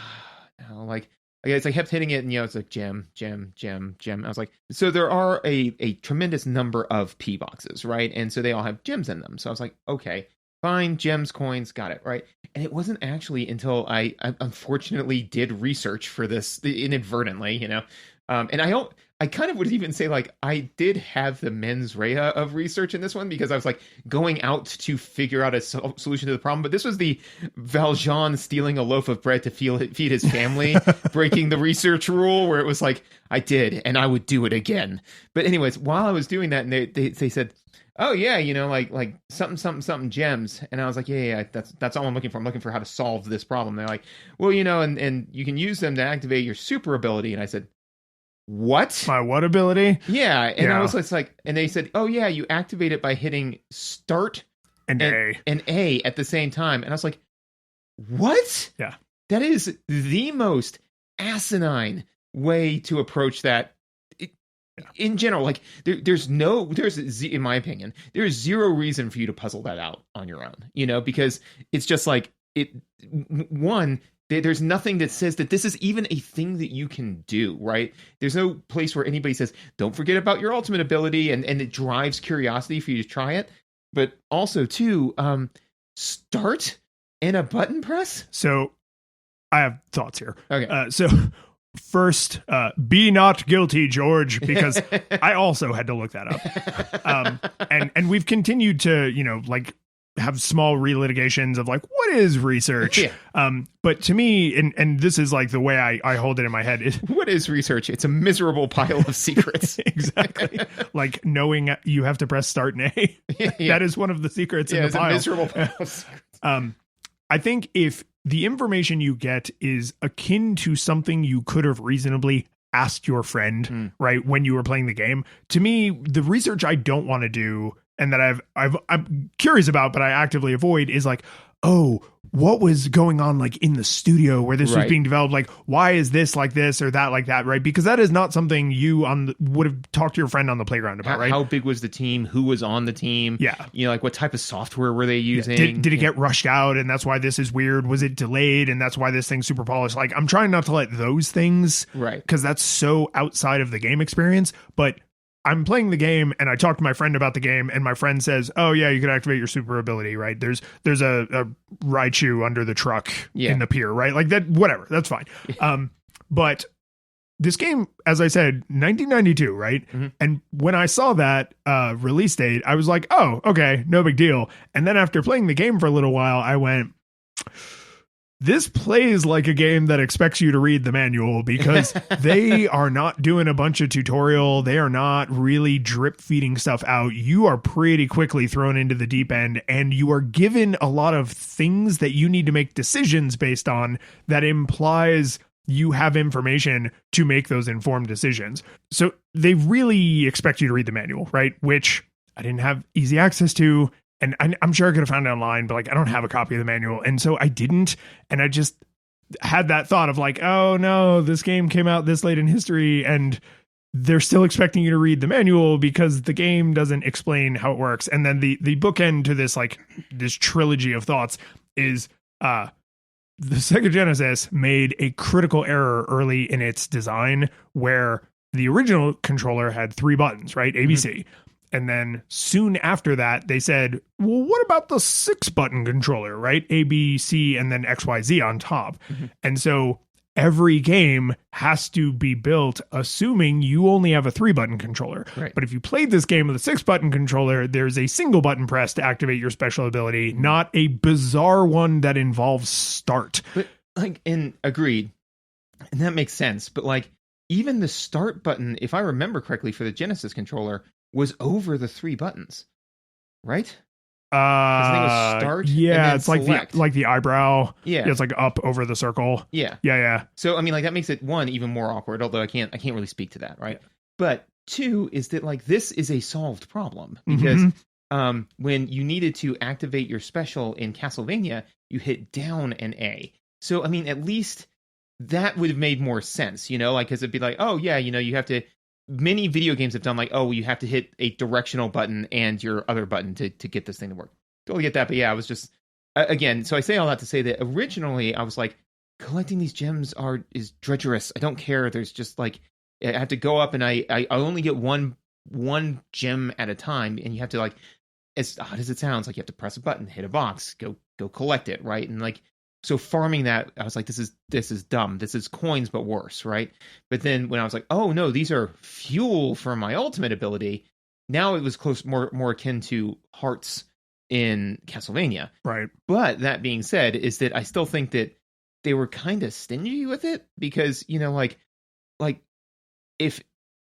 [SPEAKER 3] no, like, I guess I kept hitting it, and it's like gem. I was like, so there are a tremendous number of P boxes, right? And so they all have gems in them. So I was like, okay, fine, gems, coins, got it, right? And it wasn't actually until I unfortunately did research for this inadvertently, and I kind of would even say, like, I did have the mens rea of research in this one, because I was like going out to figure out a solution to the problem. But this was the Valjean stealing a loaf of bread to feed his family, breaking the research rule, where it was like, I did, and I would do it again. But anyways, while I was doing that, and they said, oh yeah, like something gems. And I was like, yeah, that's all I'm looking for. I'm looking for how to solve this problem. They're like, well, and you can use them to activate your super ability. And I said, what?
[SPEAKER 2] My what ability?
[SPEAKER 3] Yeah. And I was just like, and they said, oh yeah, you activate it by hitting start
[SPEAKER 2] and
[SPEAKER 3] A at the same time. And I was like, what?
[SPEAKER 2] Yeah.
[SPEAKER 3] That is the most asinine way to approach that. In general, like, in my opinion, there's zero reason for you to puzzle that out on your own, because it's just like, there's nothing that says that this is even a thing that you can do, right? There's no place where anybody says, don't forget about your ultimate ability, and it drives curiosity for you to try it. But also, too, start and a button press?
[SPEAKER 2] So, I have thoughts here.
[SPEAKER 3] Okay.
[SPEAKER 2] So, first, be not guilty, George, because I also had to look that up. And we've continued to, like, have small relitigations of like, what is research?
[SPEAKER 3] Yeah.
[SPEAKER 2] But to me, and this is like the way I hold it in my head.
[SPEAKER 3] What is research? It's a miserable pile of secrets.
[SPEAKER 2] Exactly. Like knowing you have to press start and A. Yeah. That is one of the secrets in the pile.
[SPEAKER 3] It's a miserable pile of secrets.
[SPEAKER 2] I think if the information you get is akin to something you could have reasonably asked your friend, right, when you were playing the game, to me, the research I don't want to do and that I'm curious about, but I actively avoid, is like, oh, what was going on like in the studio where this was being developed? Like, why is this like this or that like that, right? Because that is not something you would have talked to your friend on the playground about, right?
[SPEAKER 3] How big was the team? Who was on the team?
[SPEAKER 2] Yeah.
[SPEAKER 3] Like what type of software were they using?
[SPEAKER 2] Did it get rushed out and that's why this is weird? Was it delayed and that's why this thing's super polished? Like, I'm trying not to let those things,
[SPEAKER 3] right, because
[SPEAKER 2] that's so outside of the game experience. But I'm playing the game and I talked to my friend about the game and my friend says, oh yeah, you can activate your super ability, right? There's a Raichu under the truck in the pier, right? Like that, whatever, that's fine. But this game, as I said, 1992, right? Mm-hmm. And when I saw that release date, I was like, oh, okay, no big deal. And then after playing the game for a little while, I went, this plays like a game that expects you to read the manual, because they are not doing a bunch of tutorial. They are not really drip feeding stuff out. You are pretty quickly thrown into the deep end and you are given a lot of things that you need to make decisions based on that implies you have information to make those informed decisions. So they really expect you to read the manual, right? Which I didn't have easy access to. And I'm sure I could have found it online, but like, I don't have a copy of the manual. And so I didn't. And I just had that thought of like, oh no, this game came out this late in history and they're still expecting you to read the manual because the game doesn't explain how it works. And then the bookend to this, like this trilogy of thoughts is, the Sega Genesis made a critical error early in its design where the original controller had 3 buttons, right? ABC. Mm-hmm. And then soon after that, they said, well, what about the 6-button controller, right? A, B, C, and then X, Y, Z on top. Mm-hmm. And so every game has to be built assuming you only have a 3-button controller.
[SPEAKER 3] Right.
[SPEAKER 2] But if you played this game with a 6-button controller, there's a single button press to activate your special ability, not a bizarre one that involves start.
[SPEAKER 3] But like, and agreed. And that makes sense. But like, even the start button, if I remember correctly, for the Genesis controller, was over the 3 buttons. right? His name was start.
[SPEAKER 2] Yeah,
[SPEAKER 3] and
[SPEAKER 2] it's like the eyebrow.
[SPEAKER 3] Yeah,
[SPEAKER 2] it's like up over the circle.
[SPEAKER 3] Yeah. So I mean, like that makes it one even more awkward. Although I can't really speak to that, right? But two is that like this is a solved problem because when you needed to activate your special in Castlevania, you hit down and A. So I mean, at least that would have made more sense, like because it'd be like, oh yeah, you have to. Many video games have done like, oh, you have to hit a directional button and your other button to get this thing to work. Totally get that, but yeah, I was just again. So I say all that to say that originally I was like, collecting these gems is treacherous. I don't care. There's just like I have to go up and I only get one gem at a time, and you have to like, as odd as it sounds, like you have to press a button, hit a box, go collect it, right? And like so farming that, I was like, this is dumb. This is coins, but worse, right? But then when I was like, oh no, these are fuel for my ultimate ability. Now it was close, more akin to hearts in Castlevania,
[SPEAKER 2] right?
[SPEAKER 3] But that being said, is that I still think that they were kind of stingy with it because like if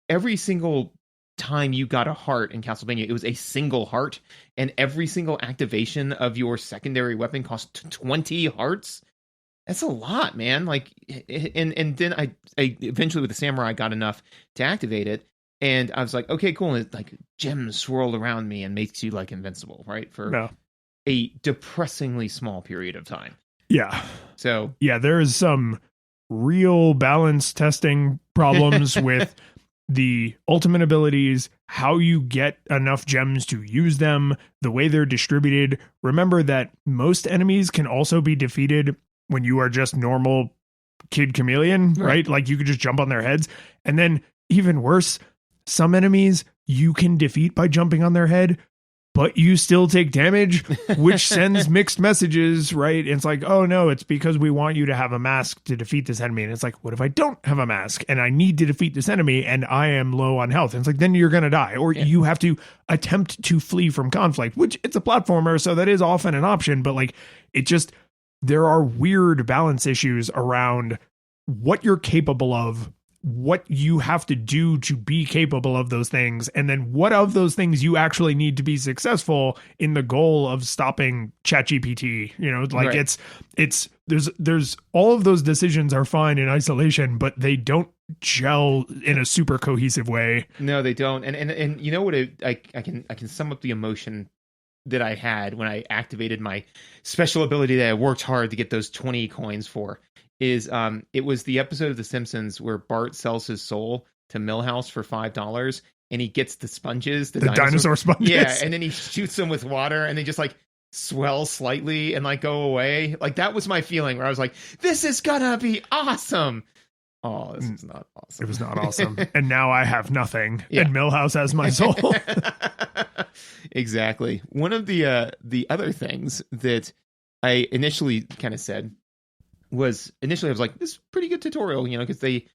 [SPEAKER 3] every single time you got a heart in Castlevania, it was a single heart, and every single activation of your secondary weapon cost 20 hearts. That's a lot, man. Like, and then I eventually with the samurai got enough to activate it, and I was like, okay, cool. And like gems swirled around me and makes you like invincible, right? For a depressingly small period of time.
[SPEAKER 2] Yeah.
[SPEAKER 3] So
[SPEAKER 2] yeah, there is some real balance testing problems with the ultimate abilities, how you get enough gems to use them, the way they're distributed. Remember that most enemies can also be defeated when you are just normal Kid Chameleon, right? Like you could just jump on their heads. And then even worse, some enemies you can defeat by jumping on their head, but you still take damage, which sends mixed messages, right? And it's like, oh no, it's because we want you to have a mask to defeat this enemy. And it's like, what if I don't have a mask and I need to defeat this enemy and I am low on health? And it's like, then you're going to die. Or you have to attempt to flee from conflict, which it's a platformer, so that is often an option. But like, it just, there are weird balance issues around what you're capable of, what you have to do to be capable of those things, and then what of those things you actually need to be successful in the goal of stopping ChatGPT. It's there's all of those decisions are fine in isolation, but they don't gel in a super cohesive way.
[SPEAKER 3] No, they don't. And you know what? I can sum up the emotion that I had when I activated my special ability that I worked hard to get those 20 coins for. Is it was the episode of The Simpsons where Bart sells his soul to Milhouse for $5 and he gets the sponges, the
[SPEAKER 2] dinosaur sponges.
[SPEAKER 3] Yeah, and then he shoots them with water and they just like swell slightly and like go away. Like that was my feeling where I was like, this is gonna be awesome. Oh, this is not awesome.
[SPEAKER 2] It was not awesome. And now I have nothing. And Milhouse has my soul.
[SPEAKER 3] Exactly. One of the other things that I initially kind of said was I was like, this is a pretty good tutorial, because they,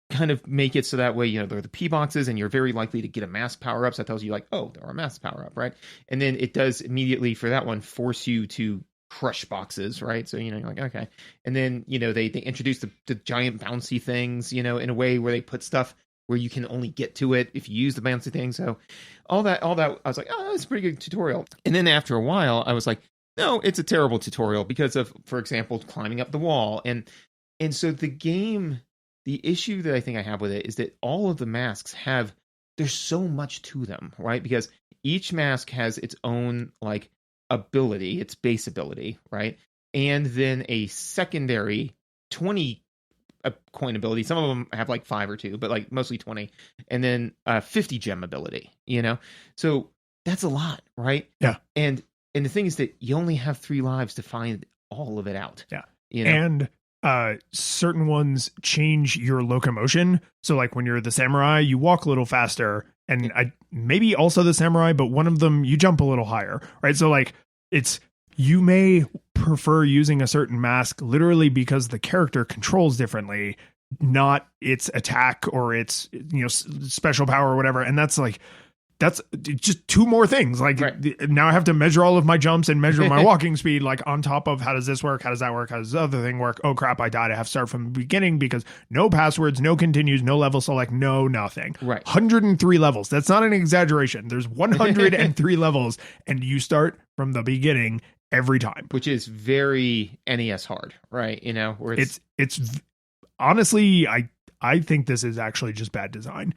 [SPEAKER 3] kind of make it so that way, there are the P boxes and you're very likely to get a mask power up. So that tells you like, oh, there are a mask power up, right? And then it does immediately for that one force you to crush boxes, right? So, you're like, okay. And then, they introduce the giant bouncy things, in a way where they put stuff where you can only get to it if you use the bouncy thing. So all that, I was like, oh, that's a pretty good tutorial. And then after a while, I was like, no, it's a terrible tutorial because of, for example, climbing up the wall. And so the game, the issue that I think I have with it is that all of the masks there's so much to them, right? Because each mask has its own like ability, its base ability, right? And then a secondary 20 coin ability. Some of them have like 5 or 2, but like mostly 20. And then 50 gem ability, So that's a lot, right?
[SPEAKER 2] Yeah.
[SPEAKER 3] And the thing is that you only have 3 lives to find all of it out.
[SPEAKER 2] Yeah. And certain ones change your locomotion. So like when you're the samurai, you walk a little faster, and maybe also the samurai, but one of them you jump a little higher, right? So like you may prefer using a certain mask literally because the character controls differently, not its attack or its special power or whatever. And that's like, that's just two more things. Like now I have to measure all of my jumps and measure my walking speed, like on top of how does this work? How does that work? How does the other thing work? Oh crap, I died. I have to start from the beginning because no passwords, no continues, no level select, no nothing.
[SPEAKER 3] Right.
[SPEAKER 2] 103 levels. That's not an exaggeration. There's 103 levels and you start from the beginning every time.
[SPEAKER 3] Which is very NES hard, right? You know, where
[SPEAKER 2] it's honestly, I think this is actually just bad design.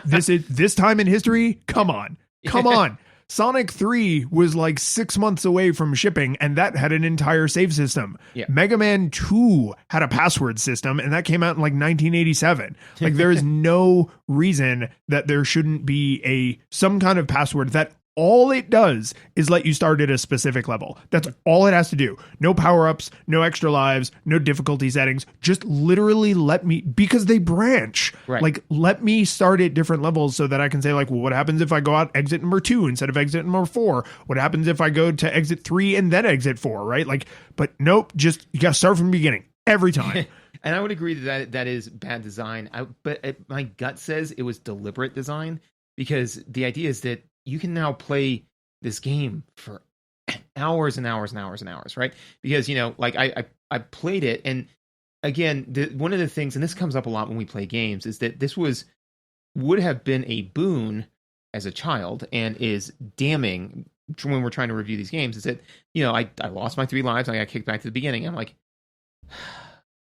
[SPEAKER 2] This time in history. Come on. Sonic 3 was like 6 months away from shipping, and that had an entire save system.
[SPEAKER 3] Yeah.
[SPEAKER 2] Mega Man 2 had a password system, and that came out in like 1987. Like there is no reason that there shouldn't be some kind of password that all it does is let you start at a specific level. That's all it has to do. No power-ups, no extra lives, no difficulty settings. Just literally let me, because they branch.
[SPEAKER 3] Right.
[SPEAKER 2] Like, let me start at different levels so that I can say, like, well, what happens if I go out exit number 2 instead of exit number 4? What happens if I go to exit 3 and then exit 4, right? Like, but nope, just you got to start from the beginning every time.
[SPEAKER 3] And I would agree that is bad design. But my gut says it was deliberate design, because the idea is that you can now play this game for hours and hours and hours and hours, right? Because, you know, like I played it, and again, one of the things, and this comes up a lot when we play games, is that this would have been a boon as a child and is damning when we're trying to review these games, is that, you know, I lost my 3 lives, I got kicked back to the beginning. I'm like,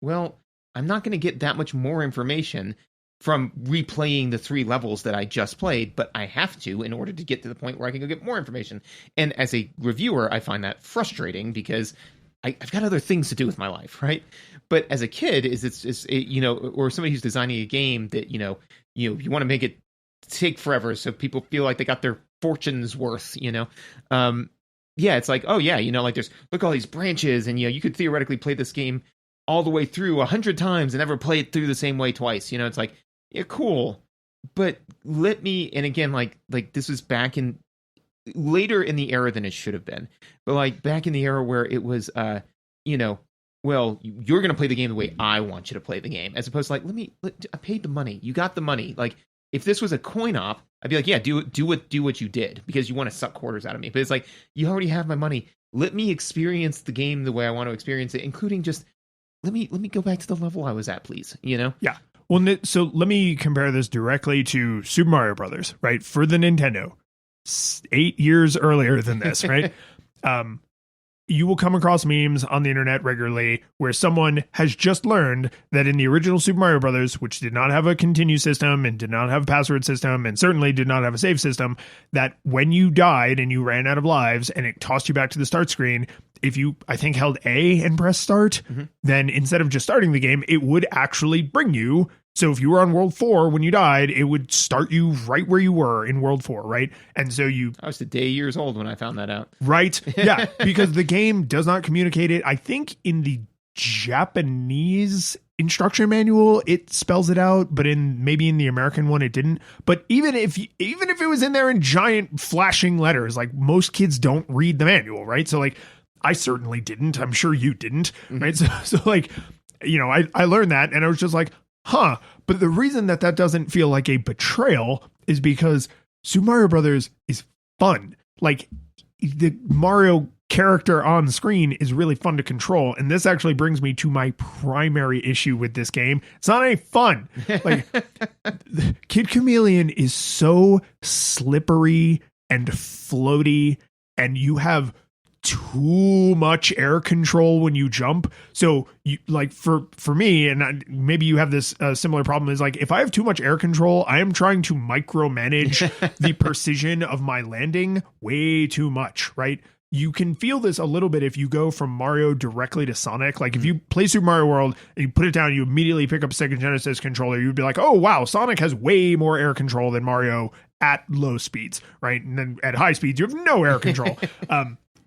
[SPEAKER 3] well, I'm not going to get that much more information from replaying the 3 levels that I just played, but I have to in order to get to the point where I can go get more information. And as a reviewer, I find that frustrating because I've got other things to do with my life, right? But as a kid, you know, or somebody who's designing a game that, you want to make it take forever so people feel like they got their fortune's worth, you know? Yeah, it's like, oh yeah, you know, like look at all these branches, and, you know, you could theoretically play this game all the way through 100 times and never play it through the same way twice. You know, it's like, yeah, cool. But let me, and again, like this was back in later in the era than it should have been. But like back in the era where it was, you know, well, you're going to play the game the way I want you to play the game, as opposed to like, I paid the money. You got the money. Like if this was a coin op, I'd be like, yeah, do what you did because you want to suck quarters out of me. But it's like, you already have my money. Let me experience the game the way I want to experience it, including just let me go back to the level I was at, please. You know?
[SPEAKER 2] Yeah. Well, so let me compare this directly to Super Mario Brothers, right? For the Nintendo, 8 years earlier than this, right? You will come across memes on the internet regularly where someone has just learned that in the original Super Mario Brothers, which did not have a continue system and did not have a password system and certainly did not have a save system, that when you died and you ran out of lives and it tossed you back to the start screen, if you, I think, held A and pressed start, then instead of just starting the game, it would actually bring you. So if you were on World 4 when you died, it would start you right where you were in World 4, right? And so
[SPEAKER 3] I was a day years old when I found that out.
[SPEAKER 2] Right? Yeah, because the game does not communicate it. I think in the Japanese instruction manual, it spells it out, but maybe in the American one, it didn't. But even if it was in there in giant flashing letters, like most kids don't read the manual, right? So like, I certainly didn't. I'm sure you didn't, right? So like, you know, I learned that and I was just like, huh. But the reason that doesn't feel like a betrayal is because Super Mario Brothers is fun. Like the Mario character on screen is really fun to control. And this actually brings me to my primary issue with this game. It's not any fun. Like Kid Chameleon is so slippery and floaty, and you have too much air control when you jump. So you like for me, and maybe you have this similar problem, is like if I have too much air control, I am trying to micromanage the precision of my landing way too much, right? You can feel this a little bit if you go from Mario directly to Sonic. Like if you play Super Mario World and you put it down, you immediately pick up a Sega Genesis controller, you'd be like, oh wow, Sonic has way more air control than Mario at low speeds, right? And then at high speeds, you have no air control.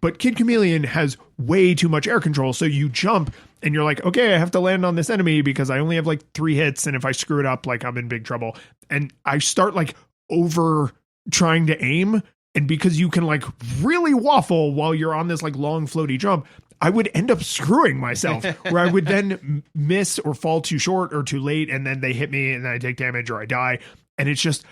[SPEAKER 2] But Kid Chameleon has way too much air control. So you jump and you're like, okay, I have to land on this enemy because I only have like 3 hits. And if I screw it up, like I'm in big trouble. And I start like over trying to aim. And because you can like really waffle while you're on this like long floaty jump, I would end up screwing myself where I would then miss or fall too short or too late. And then they hit me and then I take damage or I die. And it's just,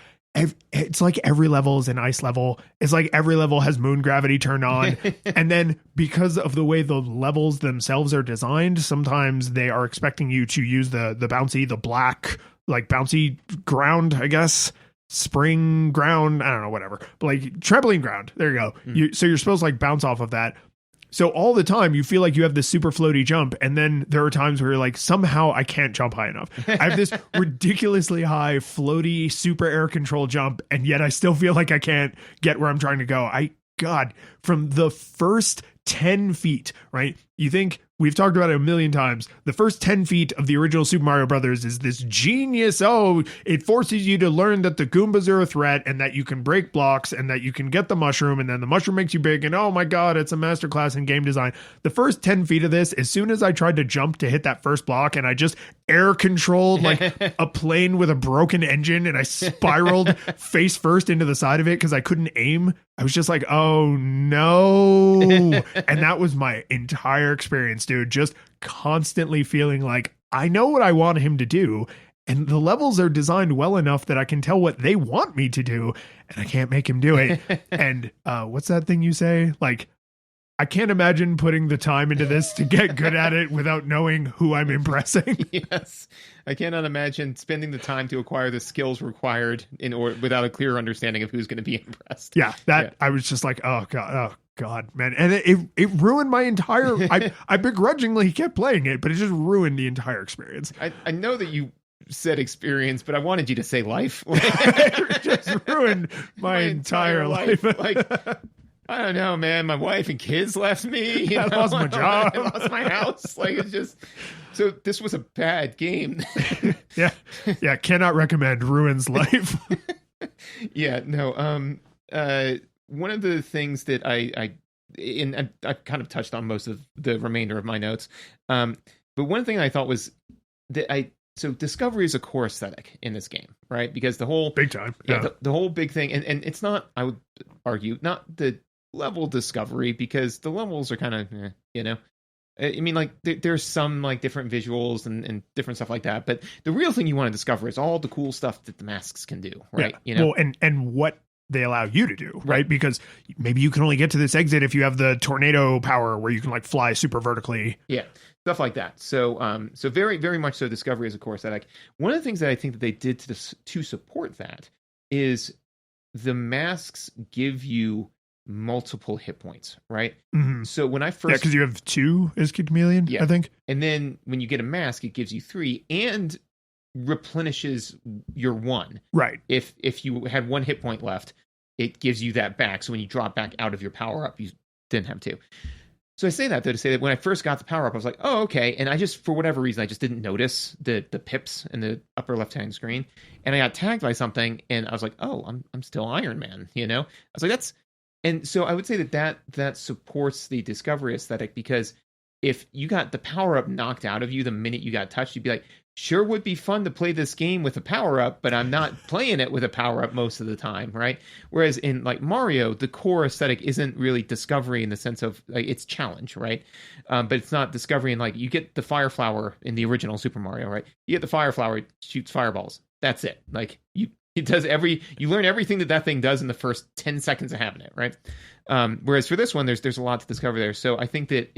[SPEAKER 2] it's like every level is an ice level. It's like every level has moon gravity turned on. And then because of the way the levels themselves are designed, sometimes they are expecting you to use the black, like bouncy ground, I guess. Spring ground, I don't know, whatever. But like trampoline ground. There you go. So you're supposed to like bounce off of that. So all the time you feel like you have this super floaty jump, and then there are times where you're like, somehow I can't jump high enough. I have this ridiculously high floaty super air control jump, and yet I still feel like I can't get where I'm trying to go. God, from the first 10 feet, right? You think, we've talked about it a million times, the first 10 feet of the original Super Mario Brothers is this genius, it forces you to learn that the Goombas are a threat and that you can break blocks and that you can get the mushroom, and then the mushroom makes you big, and oh my god, it's a masterclass in game design. The first 10 feet of this, as soon as I tried to jump to hit that first block and I just air controlled like a plane with a broken engine, and I spiraled face first into the side of it because I couldn't aim, I was just like, oh no. And that was my entire experience, dude. Just constantly feeling like I know what I want him to do, and the levels are designed well enough that I can tell what they want me to do, and I can't make him do it. And what's that thing you say? Like, I can't imagine putting the time into this to get good at it without knowing who I'm impressing.
[SPEAKER 3] Yes. I cannot imagine spending the time to acquire the skills required without a clear understanding of who's going to be impressed.
[SPEAKER 2] Yeah, I was just like, oh god, man. And it ruined my entire, I begrudgingly kept playing it, but it just ruined the entire experience.
[SPEAKER 3] I know that you said experience, but I wanted you to say life.
[SPEAKER 2] It just ruined my entire life.
[SPEAKER 3] Like, I don't know, man. My wife and kids left me.
[SPEAKER 2] I lost my job.
[SPEAKER 3] I lost my house. Like, it's just, so this was a bad game.
[SPEAKER 2] Yeah. Cannot recommend. Ruins life.
[SPEAKER 3] Yeah, no. One of the things that I kind of touched on most of the remainder of my notes. But one thing I thought was that so discovery is a core aesthetic in this game, right? Because the whole
[SPEAKER 2] big time,
[SPEAKER 3] the whole big thing, and it's not, I would argue, not the level discovery, because the levels are kind of, I mean, like there's some like different visuals and different stuff like that, but the real thing you want to discover is all the cool stuff that the masks can do, right?
[SPEAKER 2] Yeah. Well, and what they allow you to do, right? Because maybe you can only get to this exit if you have the tornado power where you can like fly super vertically.
[SPEAKER 3] Yeah. Stuff like that. So, so very, very much so discovery is a core aesthetic. One of the things that I think that they did to support that is the masks give you multiple hit points, right?
[SPEAKER 2] Mm-hmm.
[SPEAKER 3] So when I first... Yeah,
[SPEAKER 2] because you have 2 as Chameleon, I think.
[SPEAKER 3] And then when you get a mask, it gives you 3 and replenishes your 1.
[SPEAKER 2] Right.
[SPEAKER 3] If you had 1 hit point left, it gives you that back. So when you drop back out of your power-up, you didn't have 2. So I say that, though, to say that when I first got the power-up, I was like, oh, okay. And I just, for whatever reason, I just didn't notice the pips in the upper left-hand screen. And I got tagged by something, and I was like, oh, I'm still Iron Man, I was like, that's... And so I would say that supports the discovery aesthetic, because if you got the power-up knocked out of you the minute you got touched, you'd be like, sure would be fun to play this game with a power-up, but I'm not playing it with a power-up most of the time, right? Whereas in like Mario, the core aesthetic isn't really discovery in the sense of like, it's challenge, right? But it's not discovery in like, you get the fire flower in the original Super Mario, right? You get the fire flower, it shoots fireballs. That's it. Like you learn everything that thing does in the first 10 seconds of having it, right? Whereas for this one, there's a lot to discover there. So I think that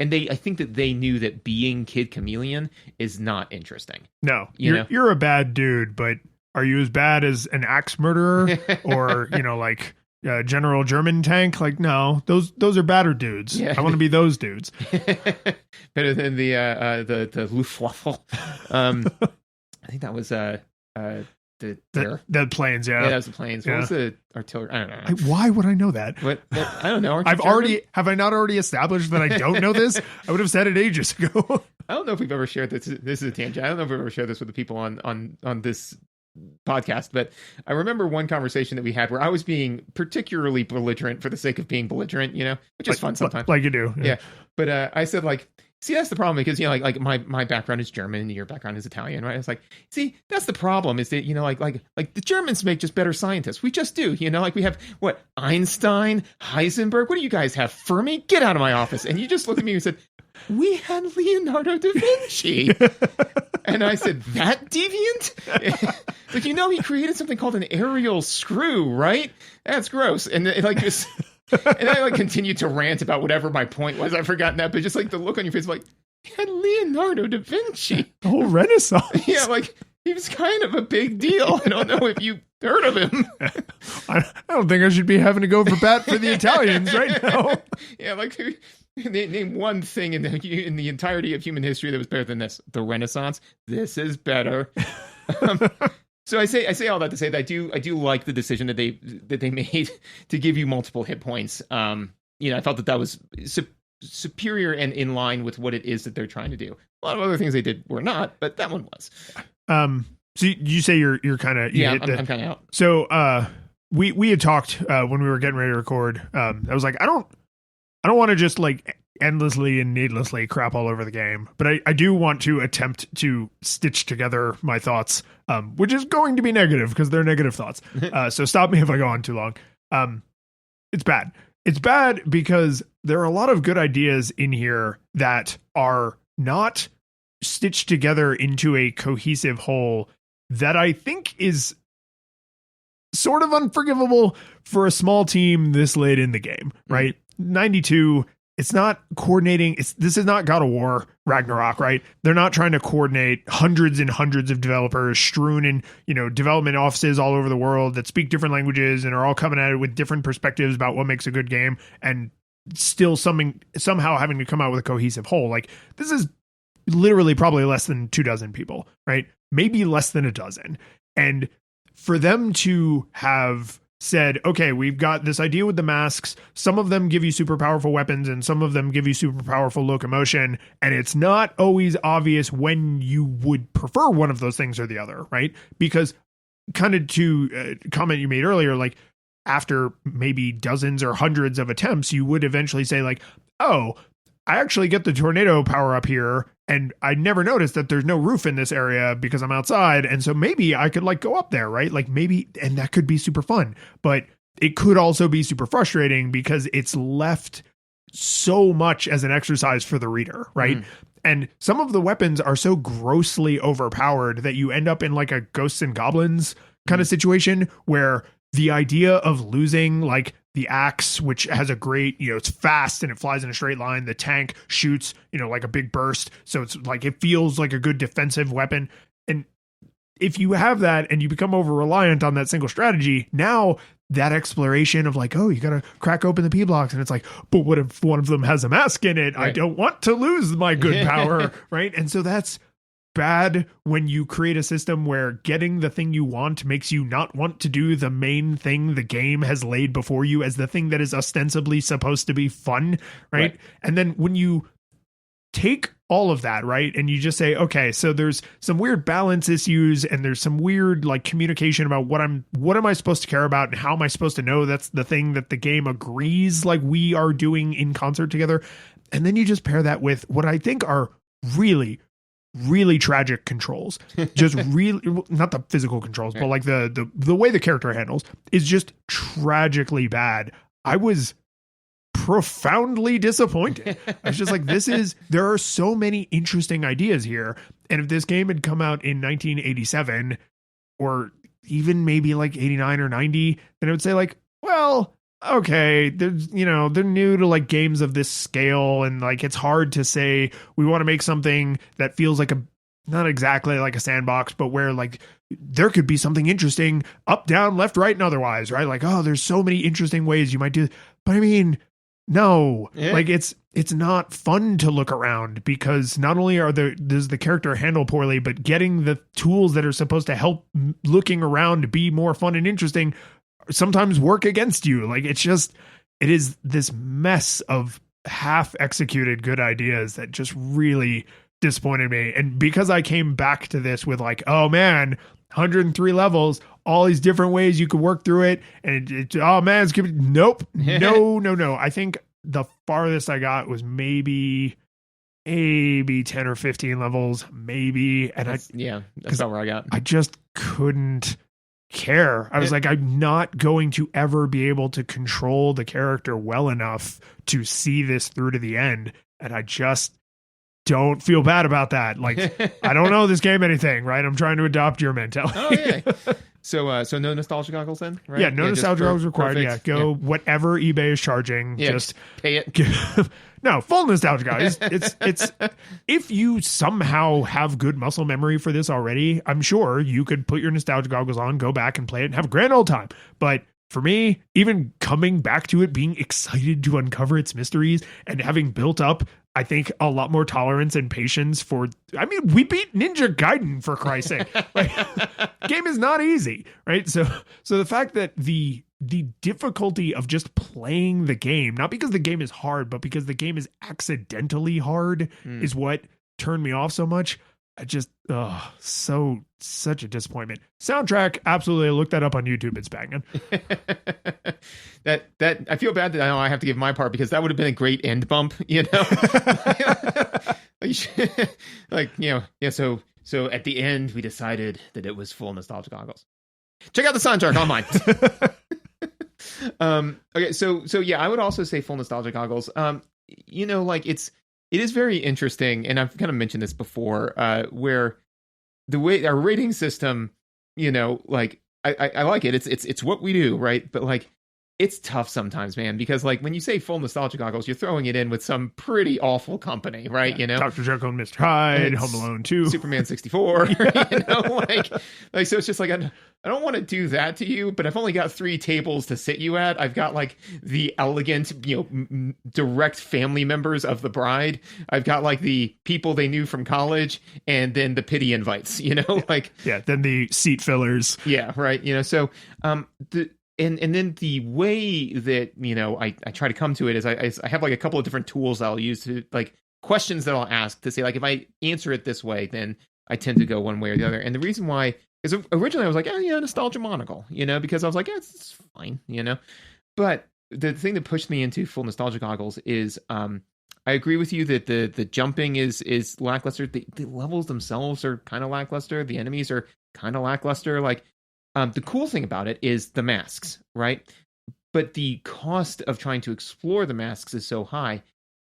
[SPEAKER 3] I think that they knew that being Kid Chameleon is not interesting.
[SPEAKER 2] No, you're a bad dude, but are you as bad as an axe murderer or, like General German tank? Like, no, those are badder dudes. Yeah. I want to be those dudes.
[SPEAKER 3] Better than the Luftwaffe. I think that was the
[SPEAKER 2] planes, yeah.
[SPEAKER 3] Yeah, that was the planes. What was the artillery? I don't know.
[SPEAKER 2] Why would I know that?
[SPEAKER 3] What? I don't know.
[SPEAKER 2] Have I not already established that I don't know this? I would have said it ages ago.
[SPEAKER 3] I don't know if we've ever shared this. This is a tangent. I don't know if we've ever shared this with the people on this podcast, but I remember one conversation that we had where I was being particularly belligerent for the sake of being belligerent, which is fun sometimes.
[SPEAKER 2] Like you do.
[SPEAKER 3] Yeah. But I said, like, see, that's the problem, because, like my background is German and your background is Italian, right? It's like, see, that's the problem, is that, like the Germans make just better scientists. We just do, like we have, Einstein, Heisenberg. What do you guys have? Fermi? Get out of my office. And you just looked at me and said, we had Leonardo da Vinci. And I said, that deviant? Like, he created something called an aerial screw, right? That's gross. And like this, and I like continued to rant about whatever my point was. I've forgotten that, but just like the look on your face, like, you had Leonardo da Vinci.
[SPEAKER 2] The whole Renaissance.
[SPEAKER 3] Yeah, like, he was kind of a big deal. I don't know if you heard of him.
[SPEAKER 2] I don't think I should be having to go for bat for the Italians right now.
[SPEAKER 3] Yeah, like, name one thing in the entirety of human history that was better than this. The Renaissance. This is better. So I say all that to say that I do like the decision that they made to give you multiple hit points. I felt that was superior and in line with what it is that they're trying to do. A lot of other things they did were not, but that one was.
[SPEAKER 2] So you say you're kind of
[SPEAKER 3] I'm kind of out.
[SPEAKER 2] So we had talked when we were getting ready to record. I was like, I don't want to just like endlessly and needlessly crap all over the game, but I do want to attempt to stitch together my thoughts, which is going to be negative because they're negative thoughts. So stop me if I go on too long. It's bad. It's bad because there are a lot of good ideas in here that are not stitched together into a cohesive whole that I think is sort of unforgivable for a small team this late in the game, right? 92, it's not coordinating. This is not God of War Ragnarok, right? They're not trying to coordinate hundreds and hundreds of developers strewn in, development offices all over the world that speak different languages and are all coming at it with different perspectives about what makes a good game and still somehow having to come out with a cohesive whole. Like, this is literally probably less than 24 people, right? Maybe less than a dozen. And for them to have said, okay, we've got this idea with the masks. Some of them give you super powerful weapons and some of them give you super powerful locomotion. And it's not always obvious when you would prefer one of those things or the other, right? Because kind of to comment you made earlier, like after maybe dozens or hundreds of attempts, you would eventually say like, oh, I actually get the tornado power up here and I never noticed that there's no roof in this area because I'm outside. And so maybe I could like go up there, right? Like maybe, and that could be super fun, but it could also be super frustrating because it's left so much as an exercise for the reader, right? And some of the weapons are so grossly overpowered that you end up in like a ghosts and goblins kind of situation where the idea of losing like the axe, which has a great, it's fast and it flies in a straight line. The tank shoots, like a big burst. So it's like, it feels like a good defensive weapon. And if you have that and you become over reliant on that single strategy, now that exploration of like, oh, you got to crack open the P blocks. And it's like, but what if one of them has a mask in it? Right. I don't want to lose my good power. Right. And so that's bad when you create a system where getting the thing you want makes you not want to do the main thing the game has laid before you as the thing that is ostensibly supposed to be fun, right? And then when you take all of that, right, and you just say, okay, so there's some weird balance issues and there's some weird like communication about what am I supposed to care about and how am I supposed to know that's the thing that the game agrees like we are doing in concert together. And then you just pair that with what I think are really tragic controls, just really not the physical controls, but like the way the character handles is just tragically bad. I was profoundly disappointed. I was just like, there are so many interesting ideas here. And if this game had come out in 1987 or even maybe like 89 or 90, then I would say like, well, okay, there's, they're new to like games of this scale. And like, it's hard to say we want to make something that feels like not exactly like a sandbox, but where like there could be something interesting up, down, left, right, and otherwise, right? Like, oh, there's so many interesting ways you might do. But I mean, no, like it's not fun to look around because not only does the character handle poorly, but getting the tools that are supposed to help looking around be more fun and interesting sometimes work against you. Like it is this mess of half executed good ideas that just really disappointed me. And because I came back to this with like, oh man, 103 levels, all these different ways you could work through it. And oh man, it's good. Nope. No. I think the farthest I got was maybe 10 or 15 levels, maybe. And that's about where I got. I just couldn't care. I was like, I'm not going to ever be able to control the character well enough to see this through to the end. And I just don't feel bad about that. Like, I don't know this game anything, right? I'm trying to adopt your mentality.
[SPEAKER 3] Oh, yeah. So no nostalgia goggles then, right?
[SPEAKER 2] Yeah, no nostalgia goggles required. Perfect. Yeah, go whatever eBay is charging.
[SPEAKER 3] Yeah,
[SPEAKER 2] just
[SPEAKER 3] pay it.
[SPEAKER 2] No, full nostalgia goggles. It's if you somehow have good muscle memory for this already, I'm sure you could put your nostalgia goggles on, go back and play it and have a grand old time. But for me, even coming back to it, being excited to uncover its mysteries and having built up, I think, a lot more tolerance and patience for, I mean, we beat Ninja Gaiden, for Christ's sake. Like, game is not easy, right? So the fact that the difficulty of just playing the game, not because the game is hard, but because the game is accidentally hard, is what turned me off so much. I just, such a disappointment. Soundtrack, absolutely. I looked that up on YouTube. It's banging.
[SPEAKER 3] that I feel bad that I have to give my part because that would have been a great end bump, you know? Like, you know, yeah. So at the end, we decided that it was full nostalgia goggles. Check out the soundtrack online. Okay. So yeah, I would also say full nostalgia goggles. You know, like it is very interesting, and I've kind of mentioned this before, where the way our rating system, you know, like I like it. It's what we do, right? But like, it's tough sometimes, man, because like when you say full nostalgia goggles, you're throwing it in with some pretty awful company, right? Yeah. You know,
[SPEAKER 2] Dr. Jekyll and Mr. Hyde, Home Alone 2,
[SPEAKER 3] Superman 64, you know, like so it's just like I don't want to do that to you, but I've only got 3 tables to sit you at. I've got like the elegant, you know, direct family members of the bride. I've got like the people they knew from college, and then the pity invites, you know, like
[SPEAKER 2] then the seat fillers.
[SPEAKER 3] Yeah, right. You know, so And then the way that, you know, I try to come to it is I have like a couple of different tools I'll use to, like, questions that I'll ask to say, like, if I answer it this way, then I tend to go one way or the other. And the reason why is originally I was like, oh yeah, nostalgia monocle, you know, because I was like, yeah, it's fine, you know. But the thing that pushed me into full nostalgia goggles is I agree with you that the jumping is lackluster. The levels themselves are kind of lackluster. The enemies are kind of lackluster. Like, the cool thing about it is the masks, right? But the cost of trying to explore the masks is so high.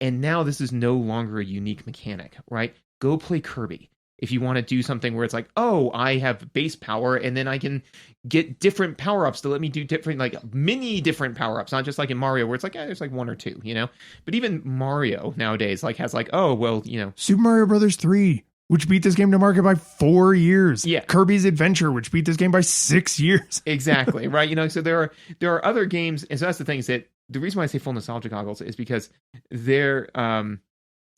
[SPEAKER 3] And now this is no longer a unique mechanic, right? Go play Kirby. If you want to do something where it's like, oh, I have base power, and then I can get different power-ups to let me do different, like mini different power-ups, not just like in Mario where it's like, there's like 1 or 2, you know? But even Mario nowadays like has like, oh, well, you know.
[SPEAKER 2] Super Mario Brothers 3. Which beat this game to market by 4 years.
[SPEAKER 3] Yeah.
[SPEAKER 2] Kirby's Adventure, which beat this game by 6 years.
[SPEAKER 3] Exactly. Right. You know, so there are other games. And so that's the thing, is that the reason why I say full nostalgia goggles is because there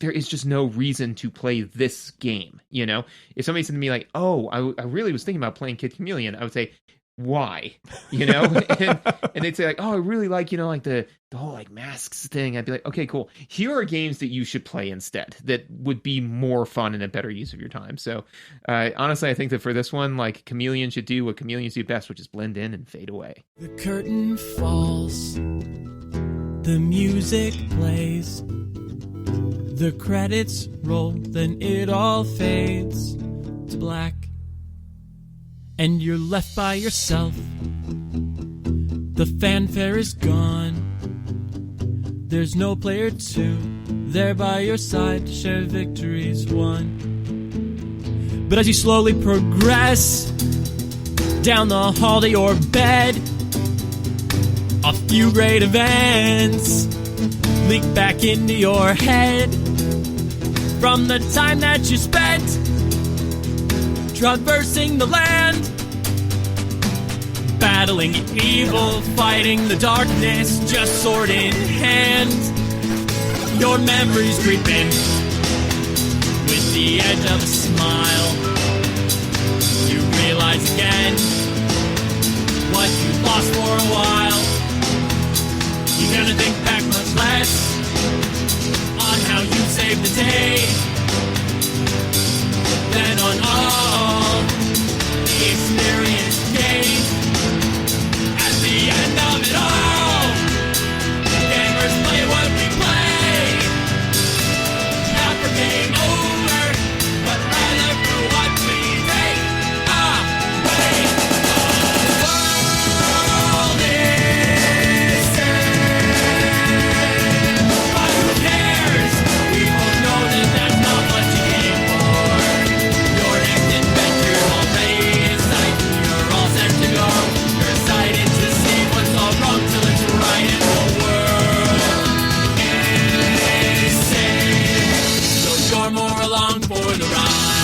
[SPEAKER 3] is just no reason to play this game. You know, if somebody said to me like, oh, I really was thinking about playing Kid Chameleon, I would say, why? You know, and they'd say like, oh, I really like, you know, like the whole like masks thing. I'd be like, okay, cool. Here are games that you should play instead that would be more fun and a better use of your time. So honestly, I think that for this one, like, Chameleon should do what chameleons do best, which is blend in and fade away.
[SPEAKER 1] The curtain falls, the music plays, the credits roll, then it all fades to black. And you're left by yourself. The fanfare is gone. There's no player 2 there by your side to share victories won. But as you slowly progress down the hall to your bed, a few great events leak back into your head from the time that you spent traversing the land, battling evil, fighting the darkness, just sword in hand. Your memories creeping with the edge of a smile. You realize again what you lost for a while. You're gonna think back much less on how you saved the day than on all the experience gained. At the end of it all, gamers play what we play, not for game over, but rather for what more along for the ride.